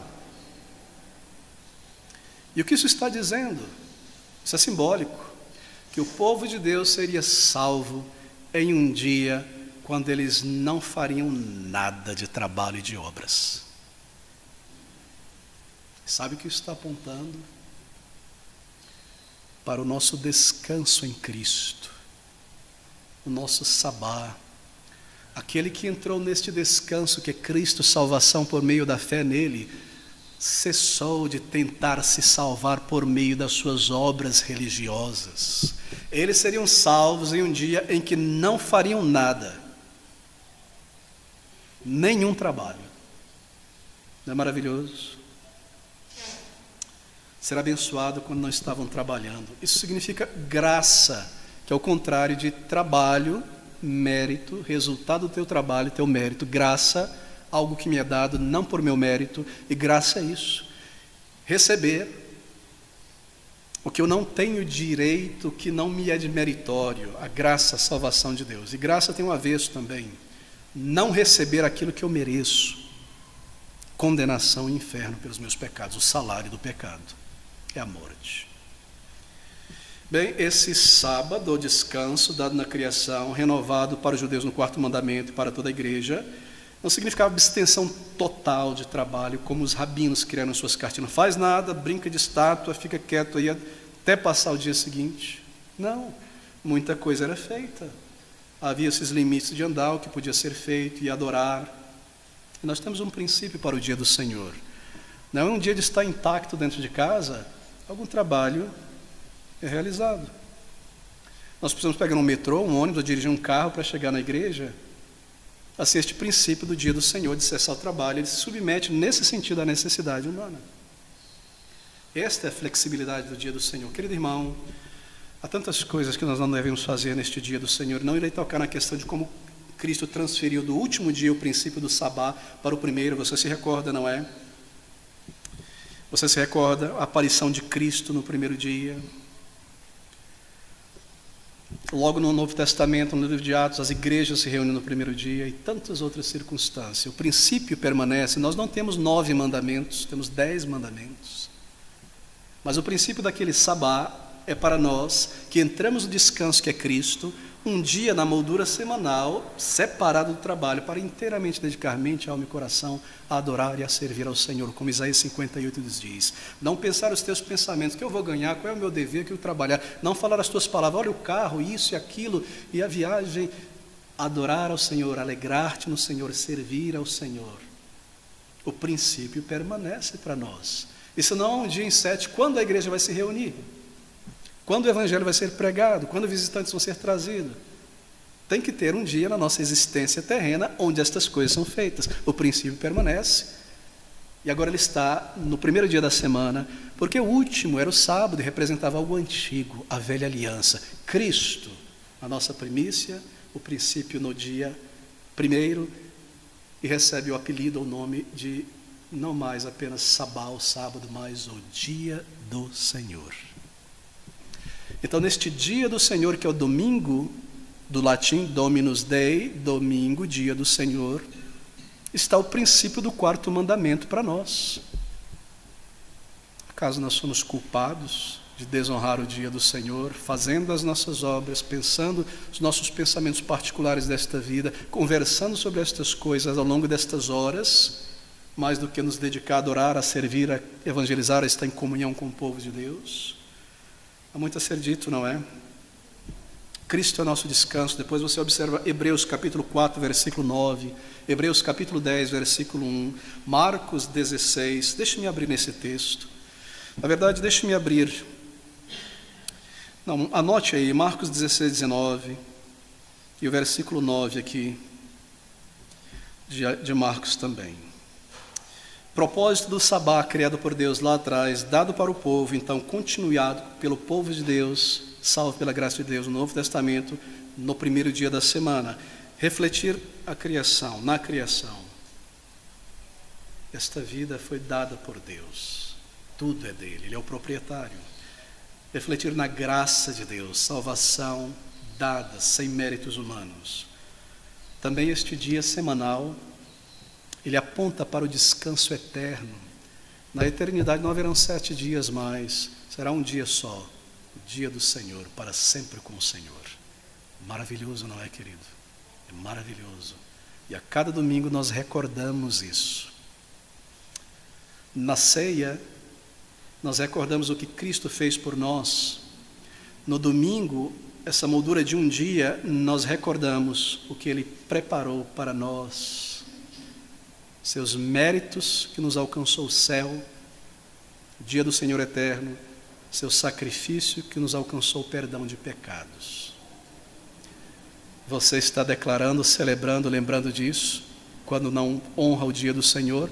E o que isso está dizendo? Isso é simbólico, que o povo de Deus seria salvo em um dia quando eles não fariam nada de trabalho e de obras. Sabe o que isso está apontando? Para o nosso descanso em Cristo, o nosso sabá, aquele que entrou neste descanso que é Cristo, salvação por meio da fé nele, cessou de tentar se salvar por meio das suas obras religiosas. Eles seriam salvos em um dia em que não fariam nada, nenhum trabalho. Não é maravilhoso? Ser abençoado quando não estavam trabalhando. Isso significa graça, que é o contrário de trabalho, mérito, resultado do teu trabalho, teu mérito. Graça, algo que me é dado não por meu mérito, e graça é isso: receber o que eu não tenho direito, que não me é de meritório, a graça, a salvação de Deus. E graça tem um avesso também: não receber aquilo que eu mereço. condenação e inferno pelos meus pecados. O salário do pecado é a morte. Bem, esse sábado, o descanso dado na criação, renovado para os judeus no quarto mandamento e para toda a igreja, não significava abstenção total de trabalho, como os rabinos criaram suas cartilhas. Não faz nada, brinca de estátua, fica quieto aí até passar o dia seguinte. Não, muita coisa era feita. Havia esses limites de andar, o que podia ser feito e adorar. E nós temos um princípio para o dia do Senhor. Não é um dia de estar intacto dentro de casa, algum trabalho é realizado. Nós precisamos pegar um metrô, um ônibus, ou dirigir um carro para chegar na igreja. Assim, este princípio do dia do Senhor, de cessar o trabalho, ele se submete nesse sentido à necessidade humana. Esta é a flexibilidade do dia do Senhor. Querido irmão, há tantas coisas que nós não devemos fazer neste dia do Senhor. Não irei tocar na questão de como Cristo transferiu do último dia o princípio do sabá para o primeiro. Você se recorda, não é? Você se recorda a aparição de Cristo no primeiro dia? Logo no Novo Testamento, no livro de Atos, as igrejas se reúnem no primeiro dia e tantas outras circunstâncias. O princípio permanece. Nós não temos 9 mandamentos, temos 10 mandamentos. Mas o princípio daquele sabá é para nós que entramos no descanso que é Cristo, um dia na moldura semanal, separado do trabalho, para inteiramente dedicar mente, alma e coração a adorar e a servir ao Senhor, como Isaías 58 nos diz. Não pensar os teus pensamentos, o que eu vou ganhar, qual é o meu dever, que eu trabalhar. Não falar as tuas palavras, olha o carro, isso e aquilo, e a viagem. Adorar ao Senhor, alegrar-te no Senhor, servir ao Senhor. O princípio permanece para nós. Isso não é um dia em 7, quando a igreja vai se reunir? Quando o evangelho vai ser pregado? Quando visitantes vão ser trazidos? Tem que ter um dia na nossa existência terrena onde estas coisas são feitas. O princípio permanece. E agora ele está no primeiro dia da semana, porque o último era o sábado e representava algo antigo, a velha aliança. Cristo, a nossa primícia, o princípio no dia primeiro, e recebe o apelido ou nome de não mais apenas sabá, o sábado, mas o dia do Senhor. Então, neste dia do Senhor, que é o domingo, do latim Dominus Dei, domingo, dia do Senhor, está o princípio do quarto mandamento para nós. Acaso nós somos culpados de desonrar o dia do Senhor, fazendo as nossas obras, pensando os nossos pensamentos particulares desta vida, conversando sobre estas coisas ao longo destas horas, mais do que nos dedicar a adorar, a servir, a evangelizar, a estar em comunhão com o povo de Deus? Há muito a ser dito, não é? Cristo é nosso descanso. Depois você observa Hebreus capítulo 4, versículo 9, Hebreus capítulo 10, versículo 1, Marcos 16, deixe-me abrir nesse texto. Na verdade, deixe-me abrir. Não, anote aí, Marcos 16, 19, e o versículo 9 aqui, de Marcos também. Propósito do sabá criado por Deus lá atrás, dado para o povo, então continuado pelo povo de Deus, salvo pela graça de Deus no Novo Testamento, no primeiro dia da semana. Refletir a criação, na criação. Esta vida foi dada por Deus, tudo é dele, ele é o proprietário. Refletir na graça de Deus, salvação dada sem méritos humanos. Também este dia semanal, ele aponta para o descanso eterno. Na eternidade não haverão 7 dias mais, será um dia só, o dia do Senhor, para sempre com o Senhor. Maravilhoso, não é, querido? É maravilhoso. E a cada domingo nós recordamos isso. Na ceia, nós recordamos o que Cristo fez por nós. No domingo, essa moldura de um dia, nós recordamos o que Ele preparou para nós. Seus méritos que nos alcançou o céu, o dia do Senhor eterno, seu sacrifício que nos alcançou o perdão de pecados. Você está declarando, celebrando, lembrando disso, quando não honra o dia do Senhor?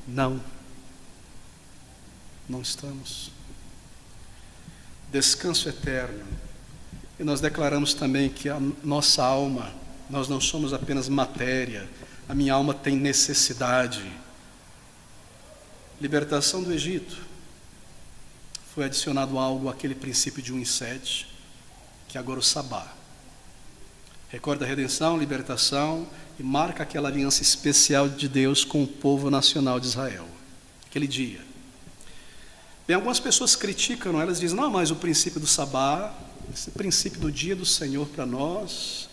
Não. Não estamos. Descanso eterno. E nós declaramos também que a nossa alma, nós não somos apenas matéria, a minha alma tem necessidade. Libertação do Egito. Foi adicionado algo àquele princípio de 1 em 7, que agora o sabá. Recorda a redenção, libertação e marca aquela aliança especial de Deus com o povo nacional de Israel. Aquele dia. Bem, algumas pessoas criticam, não? Elas dizem, não, mas o princípio do sabá, esse princípio do dia do Senhor para nós,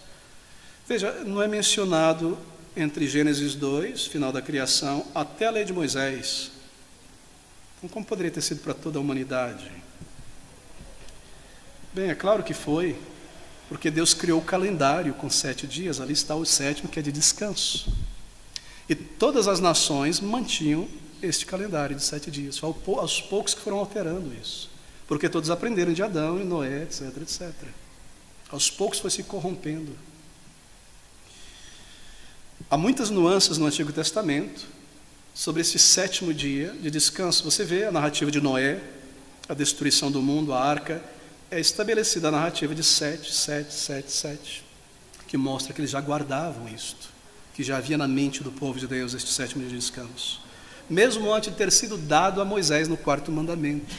veja, não é mencionado entre Gênesis 2, final da criação, até a lei de Moisés. Então, como poderia ter sido para toda a humanidade? Bem, é claro que foi, porque Deus criou o calendário com 7 dias, ali está o 7º, que é de descanso. E todas as nações mantinham este calendário de 7 dias. Foi aos poucos que foram alterando isso. Porque todos aprenderam de Adão e Noé, etc, etc. Aos poucos foi se corrompendo. Há muitas nuances no Antigo Testamento sobre esse 7º dia de descanso. Você vê a narrativa de Noé, a destruição do mundo, a arca, é estabelecida a narrativa de 7, 7, 7, 7, que mostra que eles já guardavam isto, que já havia na mente do povo de Deus este 7º dia de descanso. Mesmo antes de ter sido dado a Moisés no 4º mandamento.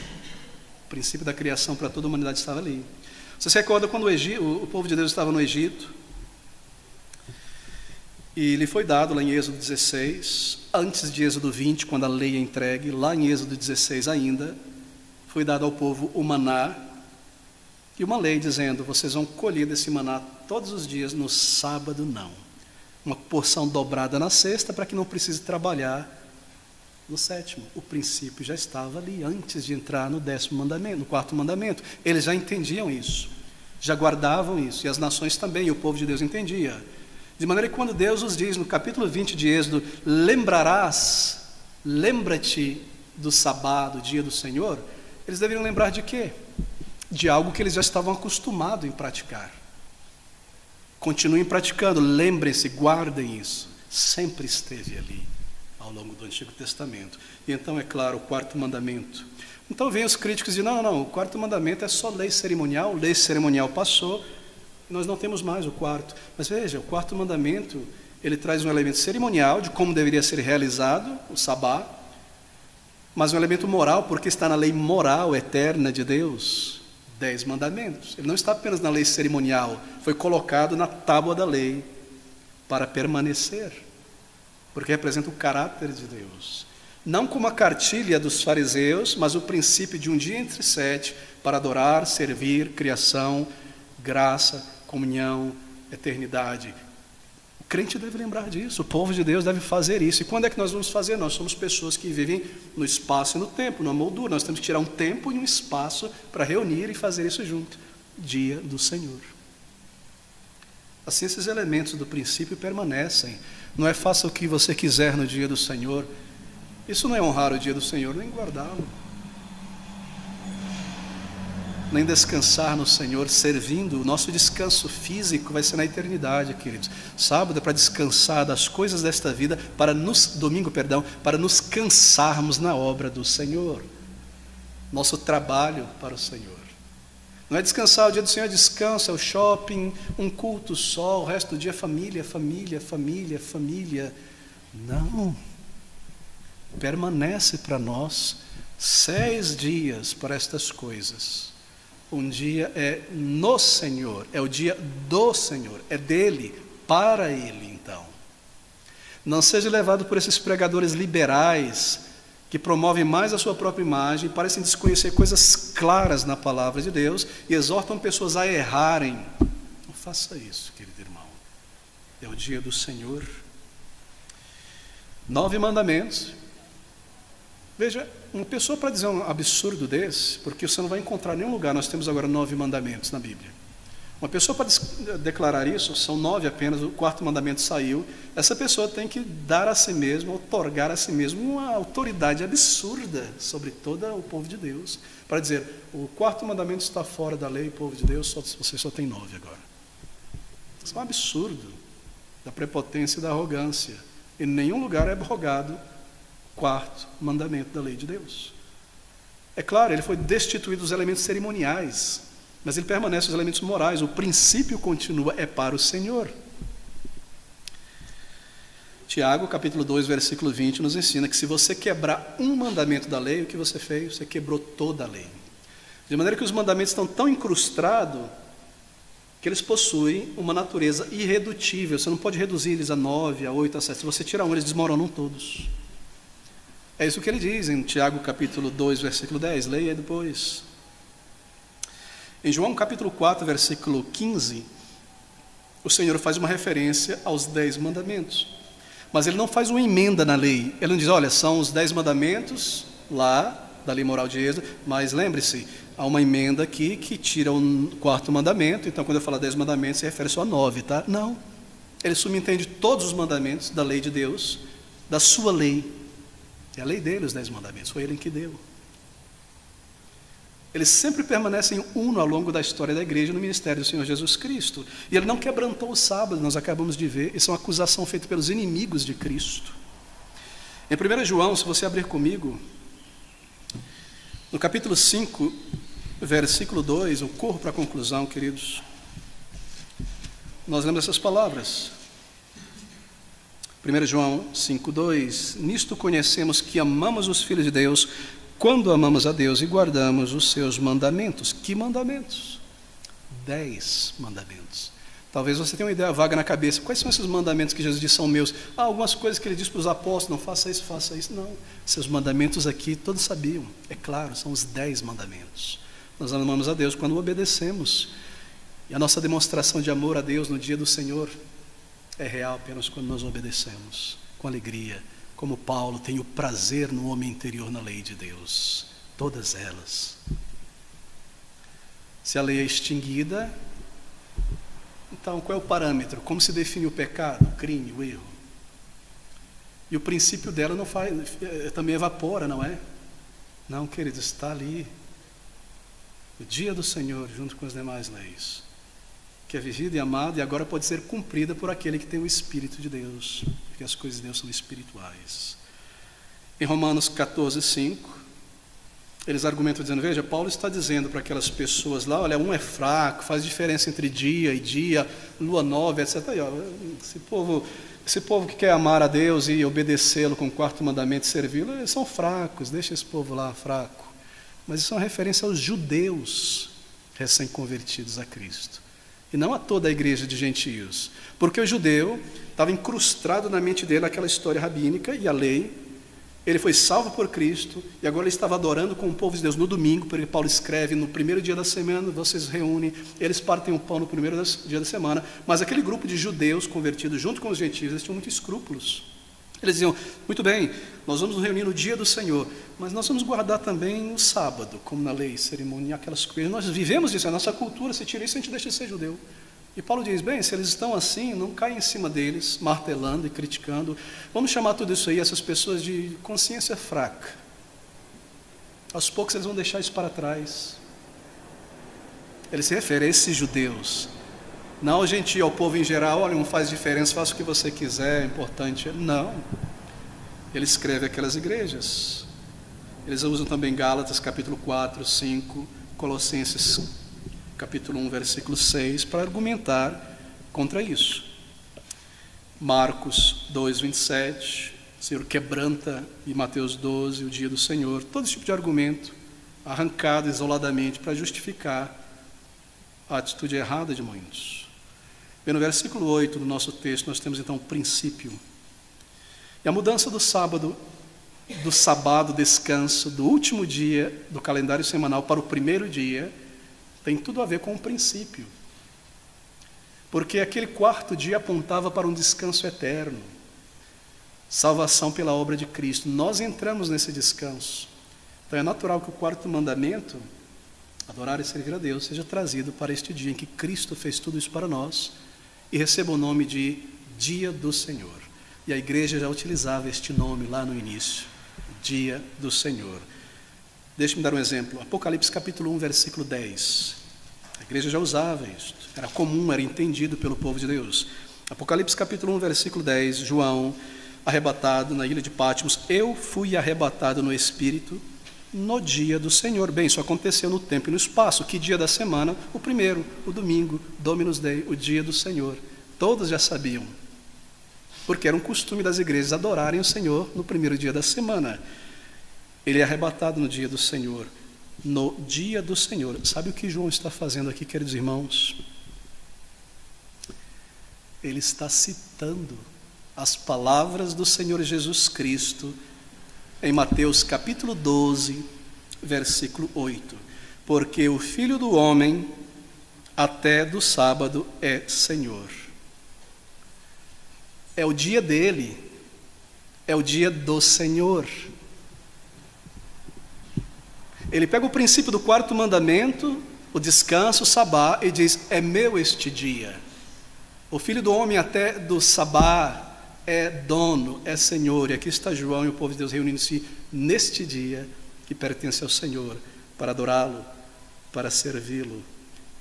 O princípio da criação para toda a humanidade estava ali. Você se recorda quando o povo de Deus estava no Egito? E lhe foi dado lá em Êxodo 16, antes de Êxodo 20, quando a lei é entregue, lá em Êxodo 16 ainda, foi dado ao povo o maná, e uma lei dizendo, vocês vão colher desse maná todos os dias, no sábado não. Uma porção dobrada na sexta, para que não precise trabalhar no 7º. O princípio já estava ali, antes de entrar no 10º mandamento, no 4º mandamento. Eles já entendiam isso, já guardavam isso, e as nações também, e o povo de Deus entendia. De maneira que quando Deus os diz, no capítulo 20 de Êxodo, lembra-te do sabá, do dia do Senhor, eles deveriam lembrar de quê? De algo que eles já estavam acostumados em praticar. Continuem praticando, lembrem-se, guardem isso. Sempre esteve ali, ao longo do Antigo Testamento. E então, é claro, o 4º mandamento. Então vem os críticos e dizem, não, o 4º mandamento é só lei cerimonial passou, nós não temos mais o 4º. Mas veja, o 4º mandamento, ele traz um elemento cerimonial de como deveria ser realizado o sabá, mas um elemento moral, porque está na lei moral eterna de Deus, 10 mandamentos. Ele não está apenas na lei cerimonial, foi colocado na tábua da lei para permanecer, porque representa o caráter de Deus. Não como a cartilha dos fariseus, mas o princípio de um dia entre 7 para adorar, servir, criação, graça, comunhão, eternidade. O crente deve lembrar disso, o povo de Deus deve fazer isso. E quando é que nós vamos fazer? Nós somos pessoas que vivem no espaço e no tempo, na moldura. Nós temos que tirar um tempo e um espaço para reunir e fazer isso junto. Dia do Senhor. Assim, esses elementos do princípio permanecem. Não é faça o que você quiser no dia do Senhor. Isso não é honrar o dia do Senhor, nem guardá-lo. Nem descansar no Senhor, servindo. O nosso descanso físico vai ser na eternidade, queridos. Sábado é para descansar das coisas desta vida, domingo, para nos cansarmos na obra do Senhor. Nosso trabalho para o Senhor. Não é descansar o dia do Senhor, descanso, é o shopping, um culto só, o resto do dia família, família, família, família. Não. Permanece para nós 6 dias para estas coisas. Um dia é no Senhor, é o dia do Senhor, é dele, para ele então. Não seja levado por esses pregadores liberais que promovem mais a sua própria imagem, parecem desconhecer coisas claras na palavra de Deus e exortam pessoas a errarem. Não faça isso, querido irmão. É o dia do Senhor. 9 mandamentos. Veja, uma pessoa para dizer um absurdo desse, porque você não vai encontrar em nenhum lugar, nós temos agora 9 mandamentos na Bíblia. Uma pessoa para declarar isso, são 9 apenas, o 4º mandamento saiu, essa pessoa tem que dar a si mesmo, otorgar a si mesmo uma autoridade absurda sobre todo o povo de Deus, para dizer, o 4º mandamento está fora da lei, povo de Deus, você só tem 9 agora. Isso é um absurdo da prepotência e da arrogância. Em nenhum lugar é abrogado 4º mandamento da lei de Deus. É claro, ele foi destituído dos elementos cerimoniais, mas ele permanece os elementos morais. O princípio continua, é para o Senhor. Tiago, capítulo 2, versículo 20, nos ensina que se você quebrar um mandamento da lei, o que você fez? Você quebrou toda a lei. De maneira que os mandamentos estão tão incrustados que eles possuem uma natureza irredutível. Você não pode reduzir eles a 9, a 8, a 7. Se você tirar um, eles desmoronam todos. É isso que ele diz em Tiago capítulo 2, versículo 10. Leia aí depois. Em João capítulo 4, versículo 15, o Senhor faz uma referência aos 10 mandamentos. Mas ele não faz uma emenda na lei. Ele não diz, olha, são os 10 mandamentos lá da lei moral de Êxodo, mas lembre-se, há uma emenda aqui que tira o 4º mandamento. Então quando eu falo 10 mandamentos, se refere só a 9, tá? Não, ele subentende todos os mandamentos da lei de Deus, da sua lei. É a lei dele, os 10 mandamentos, foi ele que deu. Eles sempre permanecem uno ao longo da história da igreja no ministério do Senhor Jesus Cristo. E ele não quebrantou o sábado, nós acabamos de ver. Isso é uma acusação feita pelos inimigos de Cristo. Em 1 João, se você abrir comigo, no capítulo 5, versículo 2, eu corro para a conclusão, queridos. Nós lemos essas palavras. 1 João 5, 2. Nisto conhecemos que amamos os filhos de Deus, quando amamos a Deus e guardamos os seus mandamentos. Que mandamentos? 10 mandamentos. Talvez você tenha uma ideia vaga na cabeça. Quais são esses mandamentos que Jesus diz são meus? Algumas coisas que ele diz para os apóstolos, não faça isso, faça isso. Não, seus mandamentos aqui, todos sabiam. É claro, são os 10 mandamentos. Nós amamos a Deus quando obedecemos. E a nossa demonstração de amor a Deus no dia do Senhor é real apenas quando nós obedecemos, com alegria. Como Paulo tem o prazer no homem interior na lei de Deus. Todas elas. Se a lei é extinguida, então qual é o parâmetro? Como se define o pecado, o crime, o erro? E o princípio dela não faz, também evapora, não é? Não, querido, está ali. O dia do Senhor, junto com as demais leis, que é vivida e amada e agora pode ser cumprida por aquele que tem o Espírito de Deus, porque as coisas de Deus são espirituais. Em Romanos 14, 5, eles argumentam dizendo, veja, Paulo está dizendo para aquelas pessoas lá, olha, um é fraco, faz diferença entre dia e dia, lua nova, etc. Aí, ó, esse povo que quer amar a Deus e obedecê-lo com o 4º mandamento e servi-lo, eles são fracos, deixa esse povo lá fraco. Mas isso é uma referência aos judeus recém-convertidos a Cristo. E não a toda a igreja de gentios. Porque o judeu estava incrustado na mente dele aquela história rabínica e a lei. Ele foi salvo por Cristo e agora ele estava adorando com o povo de Deus no domingo, porque Paulo escreve no primeiro dia da semana, vocês reúnem, eles partem o pão no primeiro dia da semana, mas aquele grupo de judeus convertidos junto com os gentios, eles tinham muitos escrúpulos. Eles diziam, muito bem, nós vamos nos reunir no dia do Senhor, mas nós vamos guardar também o sábado, como na lei, cerimônia, aquelas coisas. Nós vivemos isso, a nossa cultura, se tira isso, a gente deixa de ser judeu. E Paulo diz, bem, se eles estão assim, não caia em cima deles, martelando e criticando. Vamos chamar tudo isso aí, essas pessoas de consciência fraca. Aos poucos eles vão deixar isso para trás. Ele se refere a esses judeus. Não ao gentio, ao povo em geral, olha, não faz diferença, faça o que você quiser, é importante. Não. Ele escreve aquelas igrejas. Eles usam também Gálatas, capítulo 4, 5, Colossenses capítulo 1, versículo 6, para argumentar contra isso. Marcos 2, 27, o Senhor quebranta, e Mateus 12, o dia do Senhor. Todo esse tipo de argumento, arrancado isoladamente para justificar a atitude errada de muitos. E no versículo 8 do nosso texto, nós temos então o princípio. E a mudança do sábado, descanso, do último dia do calendário semanal para o primeiro dia, tem tudo a ver com o princípio. Porque aquele 4º dia apontava para um descanso eterno. Salvação pela obra de Cristo. Nós entramos nesse descanso. Então é natural que o 4º mandamento, adorar e servir a Deus, seja trazido para este dia em que Cristo fez tudo isso para nós e receba o nome de Dia do Senhor. E a igreja já utilizava este nome lá no início, Dia do Senhor. Deixe-me dar um exemplo. Apocalipse capítulo 1, versículo 10. A igreja já usava isto. Era comum, era entendido pelo povo de Deus. Apocalipse capítulo 1, versículo 10. João, arrebatado na ilha de Patmos. Eu fui arrebatado no Espírito no dia do Senhor. Bem, isso aconteceu no tempo e no espaço. Que dia da semana? O primeiro, o domingo, Dominus Dei, o dia do Senhor. Todos já sabiam. Porque era um costume das igrejas adorarem o Senhor no primeiro dia da semana. Ele é arrebatado no dia do Senhor. No dia do Senhor. Sabe o que João está fazendo aqui, queridos irmãos? ele está citando as palavras do Senhor Jesus Cristo em Mateus capítulo 12, versículo 8. Porque o Filho do Homem até do sábado é Senhor. É o dia dele, é o dia do Senhor. Ele pega o princípio do quarto mandamento, o descanso, o sabá, e diz: é meu este dia. O Filho do Homem até do sabá é dono, é Senhor. E aqui está João e o povo de Deus reunindo-se neste dia que pertence ao Senhor, para adorá-lo, para servi-lo.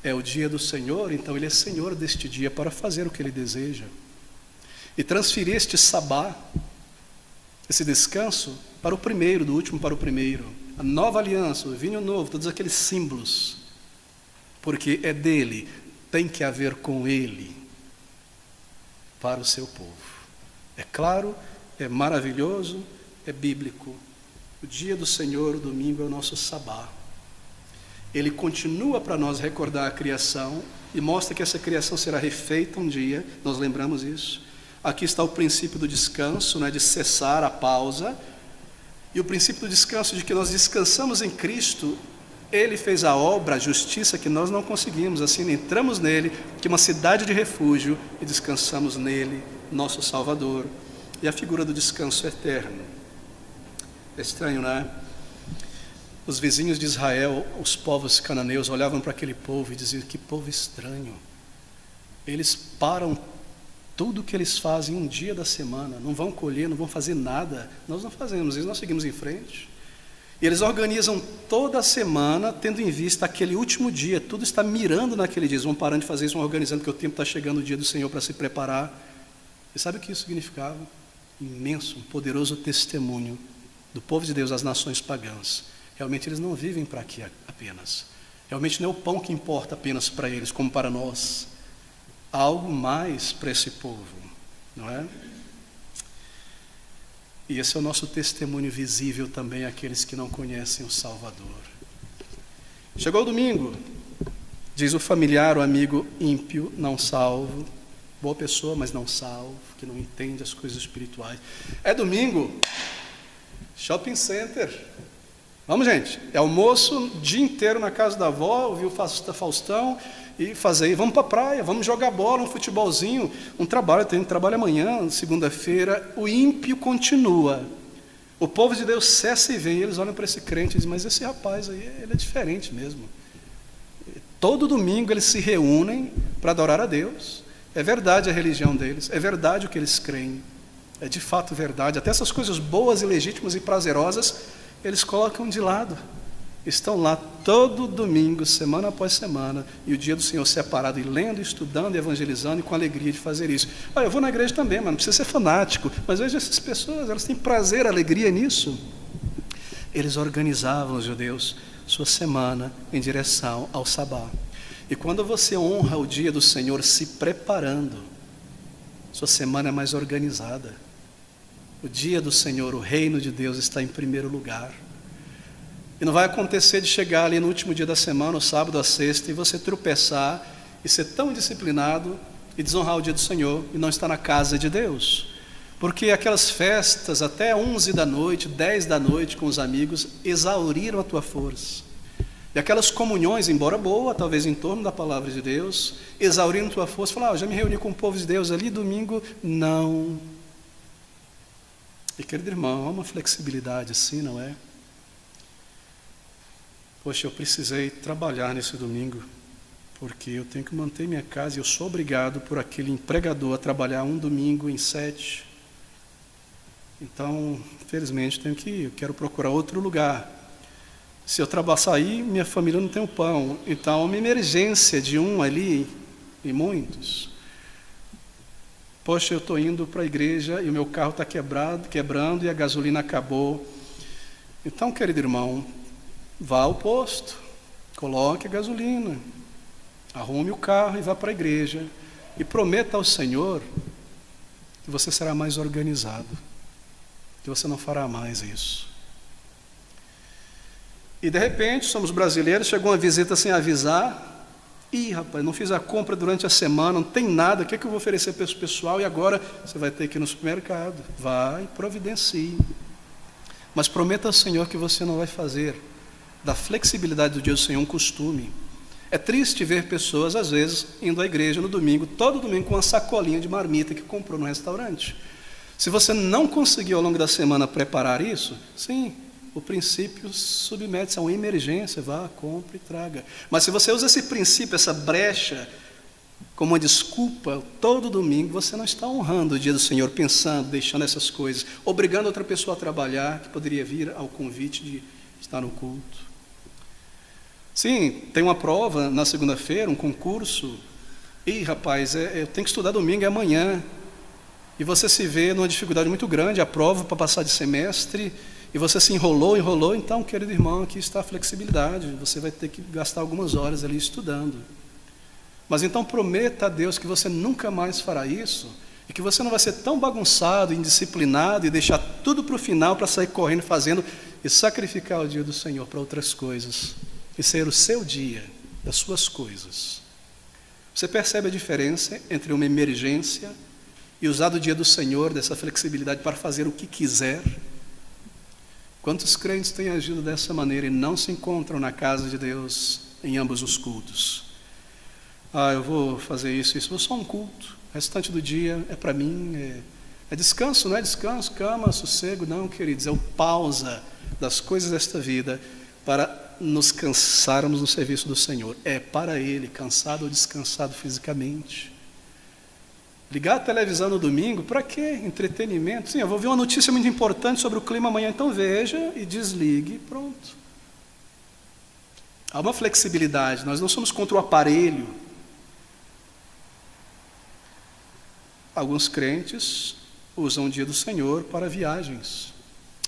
É o dia do Senhor, então ele é Senhor deste dia para fazer o que ele deseja. E transferir este sabá, esse descanso, para o primeiro, do último para o primeiro. A nova aliança, o vinho novo, todos aqueles símbolos. Porque é dele, tem que haver com ele, para o seu povo. É claro, é maravilhoso, é bíblico. O dia do Senhor, o domingo, é o nosso sabá. Ele continua para nós recordar a criação e mostra que essa criação será refeita um dia, nós lembramos isso. Aqui está o princípio do descanso, de cessar a pausa, e o princípio do descanso de que nós descansamos em Cristo. Ele fez a obra, a justiça que nós não conseguimos, assim entramos nele, que é uma cidade de refúgio, e descansamos nele, nosso Salvador. E a figura do descanso eterno. É estranho, não é? Os vizinhos de Israel, os povos cananeus, olhavam para aquele povo e diziam: que povo estranho. Eles param tudo o que eles fazem um dia da semana, não vão colher, não vão fazer nada. Nós não fazemos isso, nós seguimos em frente. E eles organizam toda a semana, tendo em vista aquele último dia, tudo está mirando naquele dia. Eles vão parando de fazer isso, vão organizando, porque o tempo está chegando, o dia do Senhor, para se preparar. E sabe o que isso significava? Imenso, um poderoso testemunho do povo de Deus às nações pagãs. Realmente eles não vivem para aqui apenas. Realmente não é o pão que importa apenas para eles, como para nós. Há algo mais para esse povo, não é? E esse é o nosso testemunho visível também àqueles que não conhecem o Salvador. Chegou o domingo, diz o familiar, o amigo ímpio, não salvo, boa pessoa, mas não salvo, que não entende as coisas espirituais. É domingo, shopping center. Vamos, gente, é almoço o dia inteiro na casa da avó, ouvir o Faustão e fazer, vamos para a praia, vamos jogar bola, um futebolzinho, um trabalho, tem um trabalho amanhã, segunda-feira. O ímpio continua. O povo de Deus cessa e vem, e eles olham para esse crente e dizem: mas esse rapaz aí, ele é diferente mesmo. Todo domingo eles se reúnem para adorar a Deus. É verdade a religião deles, é verdade o que eles creem, é de fato verdade. Até essas coisas boas e legítimas e prazerosas, eles colocam de lado. Estão lá todo domingo, semana após semana, e o dia do Senhor separado, e lendo, estudando, evangelizando, e com alegria de fazer isso. Eu vou na igreja também, mas não precisa ser fanático. Mas veja essas pessoas, elas têm prazer, alegria nisso. Eles organizavam, os judeus, sua semana em direção ao sabá. E quando você honra o dia do Senhor se preparando, sua semana é mais organizada. O dia do Senhor, o reino de Deus está em primeiro lugar. E não vai acontecer de chegar ali no último dia da semana, o sábado, a sexta, e você tropeçar e ser tão indisciplinado e desonrar o dia do Senhor e não estar na casa de Deus. Porque aquelas festas até 11 da noite, 10 da noite com os amigos, exauriram a tua força. E aquelas comunhões, embora boa, talvez em torno da palavra de Deus, exauriram a tua força. Falar: eu já me reuni com o povo de Deus ali, domingo, não. E querido irmão, há uma flexibilidade assim, não é? Poxa, eu precisei trabalhar nesse domingo, porque eu tenho que manter minha casa e eu sou obrigado por aquele empregador a trabalhar um domingo em 7. Então, infelizmente, eu quero procurar outro lugar. Se eu sair, minha família não tem o pão. Então, há uma emergência de um ali e muitos. Poxa, eu estou indo para a igreja e o meu carro está quebrando e a gasolina acabou. Então, querido irmão, vá ao posto, coloque a gasolina, arrume o carro e vá para a igreja. E prometa ao Senhor que você será mais organizado, que você não fará mais isso. E de repente, somos brasileiros, chegou uma visita sem avisar, Ih, rapaz, não fiz a compra durante a semana, não tem nada, o que é que eu vou oferecer para esse pessoal? E agora você vai ter que ir no supermercado. Vai, providencie. Mas prometa ao Senhor que você não vai fazer da flexibilidade do dia do Senhor um costume. É triste ver pessoas, às vezes, indo à igreja no domingo, todo domingo, com uma sacolinha de marmita que comprou no restaurante. Se você não conseguir ao longo da semana preparar isso, sim, o princípio submete-se a uma emergência, vá, compre e traga. Mas se você usa esse princípio, essa brecha, como uma desculpa, todo domingo, você não está honrando o dia do Senhor, pensando, deixando essas coisas, obrigando outra pessoa a trabalhar, que poderia vir ao convite de estar no culto. Sim, tem uma prova na segunda-feira, um concurso. Ih, rapaz, eu tenho que estudar domingo, é amanhã. E você se vê numa dificuldade muito grande, a prova para passar de semestre, e você se enrolou. Então, querido irmão, aqui está a flexibilidade. Você vai ter que gastar algumas horas ali estudando. Mas então prometa a Deus que você nunca mais fará isso, e que você não vai ser tão bagunçado, indisciplinado, e deixar tudo para o final, para sair correndo, fazendo, e sacrificar o dia do Senhor para outras coisas. E ser o seu dia, das suas coisas. Você percebe a diferença entre uma emergência e usar o dia do Senhor, dessa flexibilidade, para fazer o que quiser? Quantos crentes têm agido dessa maneira e não se encontram na casa de Deus em ambos os cultos? Eu vou fazer isso, vou só um culto. O restante do dia é para mim, é descanso, não é descanso, cama, sossego, não, queridos, é o pausa das coisas desta vida para nos cansarmos no serviço do Senhor. É para Ele, cansado ou descansado fisicamente. Ligar a televisão no domingo, para quê? Entretenimento. Sim, eu vou ver uma notícia muito importante sobre o clima amanhã, então veja e desligue, pronto. Há uma flexibilidade, nós não somos contra o aparelho. Alguns crentes usam o dia do Senhor para viagens.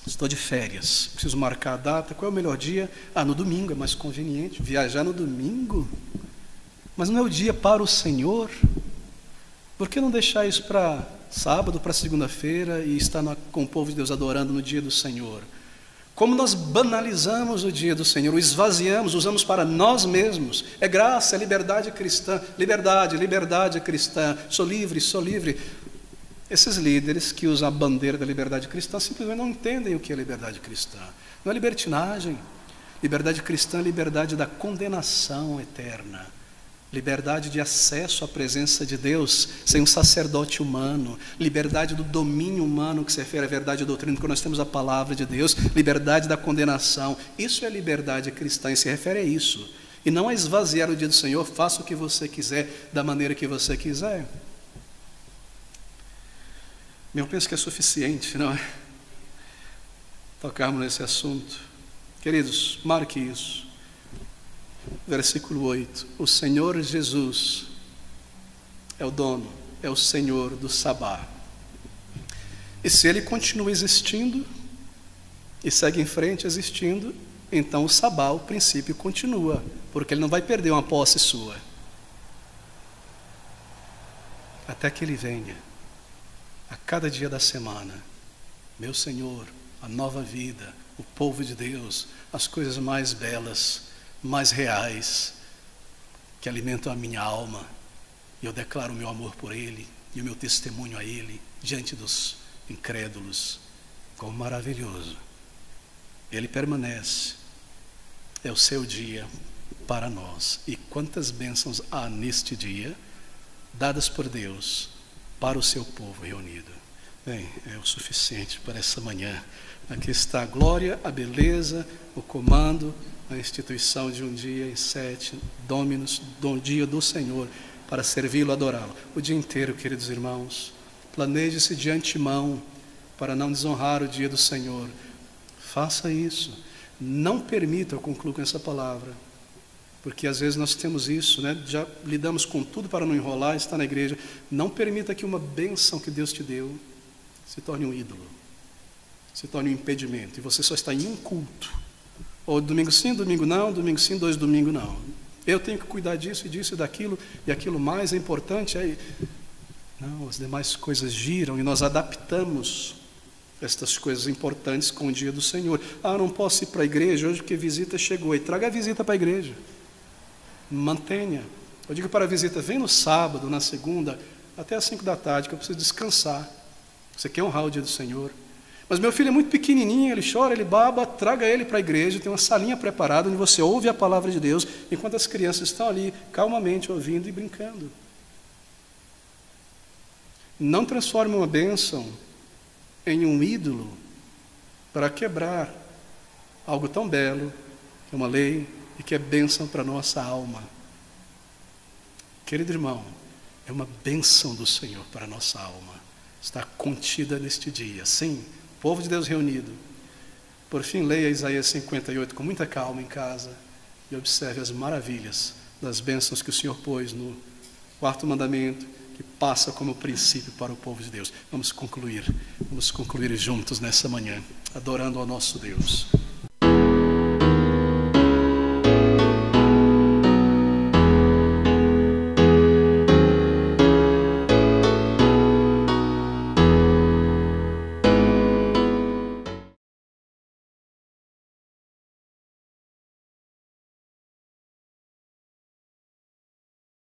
Estou de férias, preciso marcar a data, qual é o melhor dia? No domingo, é mais conveniente, viajar no domingo. Mas não é o dia para o Senhor? Por que não deixar isso para sábado, para segunda-feira, e estar com o povo de Deus adorando no dia do Senhor? Como nós banalizamos o dia do Senhor, o esvaziamos, usamos para nós mesmos. É graça, é liberdade cristã, liberdade cristã, sou livre, sou livre. Esses líderes que usam a bandeira da liberdade cristã simplesmente não entendem o que é liberdade cristã. Não é libertinagem. Liberdade cristã é liberdade da condenação eterna. Liberdade de acesso à presença de Deus sem um sacerdote humano. Liberdade do domínio humano que se refere à verdade e doutrina, quando nós temos a palavra de Deus. Liberdade da condenação. Isso é liberdade cristã e se refere a isso. E não a esvaziar o dia do Senhor, faça o que você quiser, da maneira que você quiser. Eu penso que é suficiente, não é? Tocarmos nesse assunto. Queridos, marque isso. Versículo 8. O Senhor Jesus é o dono, é o Senhor do Sabá. E se Ele continua existindo, e segue em frente existindo, então o Sabá, o princípio, continua, porque Ele não vai perder uma posse sua. Até que Ele venha. A cada dia da semana, meu Senhor, a nova vida, o povo de Deus, as coisas mais belas, mais reais, que alimentam a minha alma, e eu declaro o meu amor por Ele, e o meu testemunho a Ele, diante dos incrédulos, como maravilhoso. Ele permanece, é o seu dia para nós, e quantas bênçãos há neste dia, dadas por Deus, para o seu povo reunido. Bem, é o suficiente para essa manhã. Aqui está a glória, a beleza, o comando, a instituição de um dia em 7, Dominus, do dia do Senhor, para servi-lo, adorá-lo. O dia inteiro, queridos irmãos, planeje-se de antemão para não desonrar o dia do Senhor. Faça isso. Não permita, eu concluo com essa palavra, porque às vezes nós temos isso, né? Já lidamos com tudo para não enrolar, está na igreja. Não permita que uma bênção que Deus te deu se torne um ídolo, se torne um impedimento, e você só está em um culto, ou domingo sim, domingo não, domingo sim, 2 domingos não. Eu tenho que cuidar disso e disso e daquilo, e aquilo mais é importante. Não, as demais coisas giram e nós adaptamos estas coisas importantes com o dia do Senhor. Não posso ir para a igreja hoje porque visita chegou, e traga a visita para a igreja. Mantenha. Eu digo para a visita, vem no sábado, na segunda, até às 5 da tarde, que eu preciso descansar. Você quer honrar o dia do Senhor. Mas meu filho é muito pequenininho, ele chora, ele baba, traga ele para a igreja, tem uma salinha preparada onde você ouve a palavra de Deus, enquanto as crianças estão ali calmamente ouvindo e brincando. Não transforme uma bênção em um ídolo para quebrar algo tão belo, que é uma lei e que é bênção para a nossa alma. Querido irmão, é uma bênção do Senhor para a nossa alma. Está contida neste dia. Sim, povo de Deus reunido. Por fim, leia Isaías 58 com muita calma em casa e observe as maravilhas das bênçãos que o Senhor pôs no 4º mandamento, que passa como princípio para o povo de Deus. Vamos concluir juntos nessa manhã, adorando ao nosso Deus.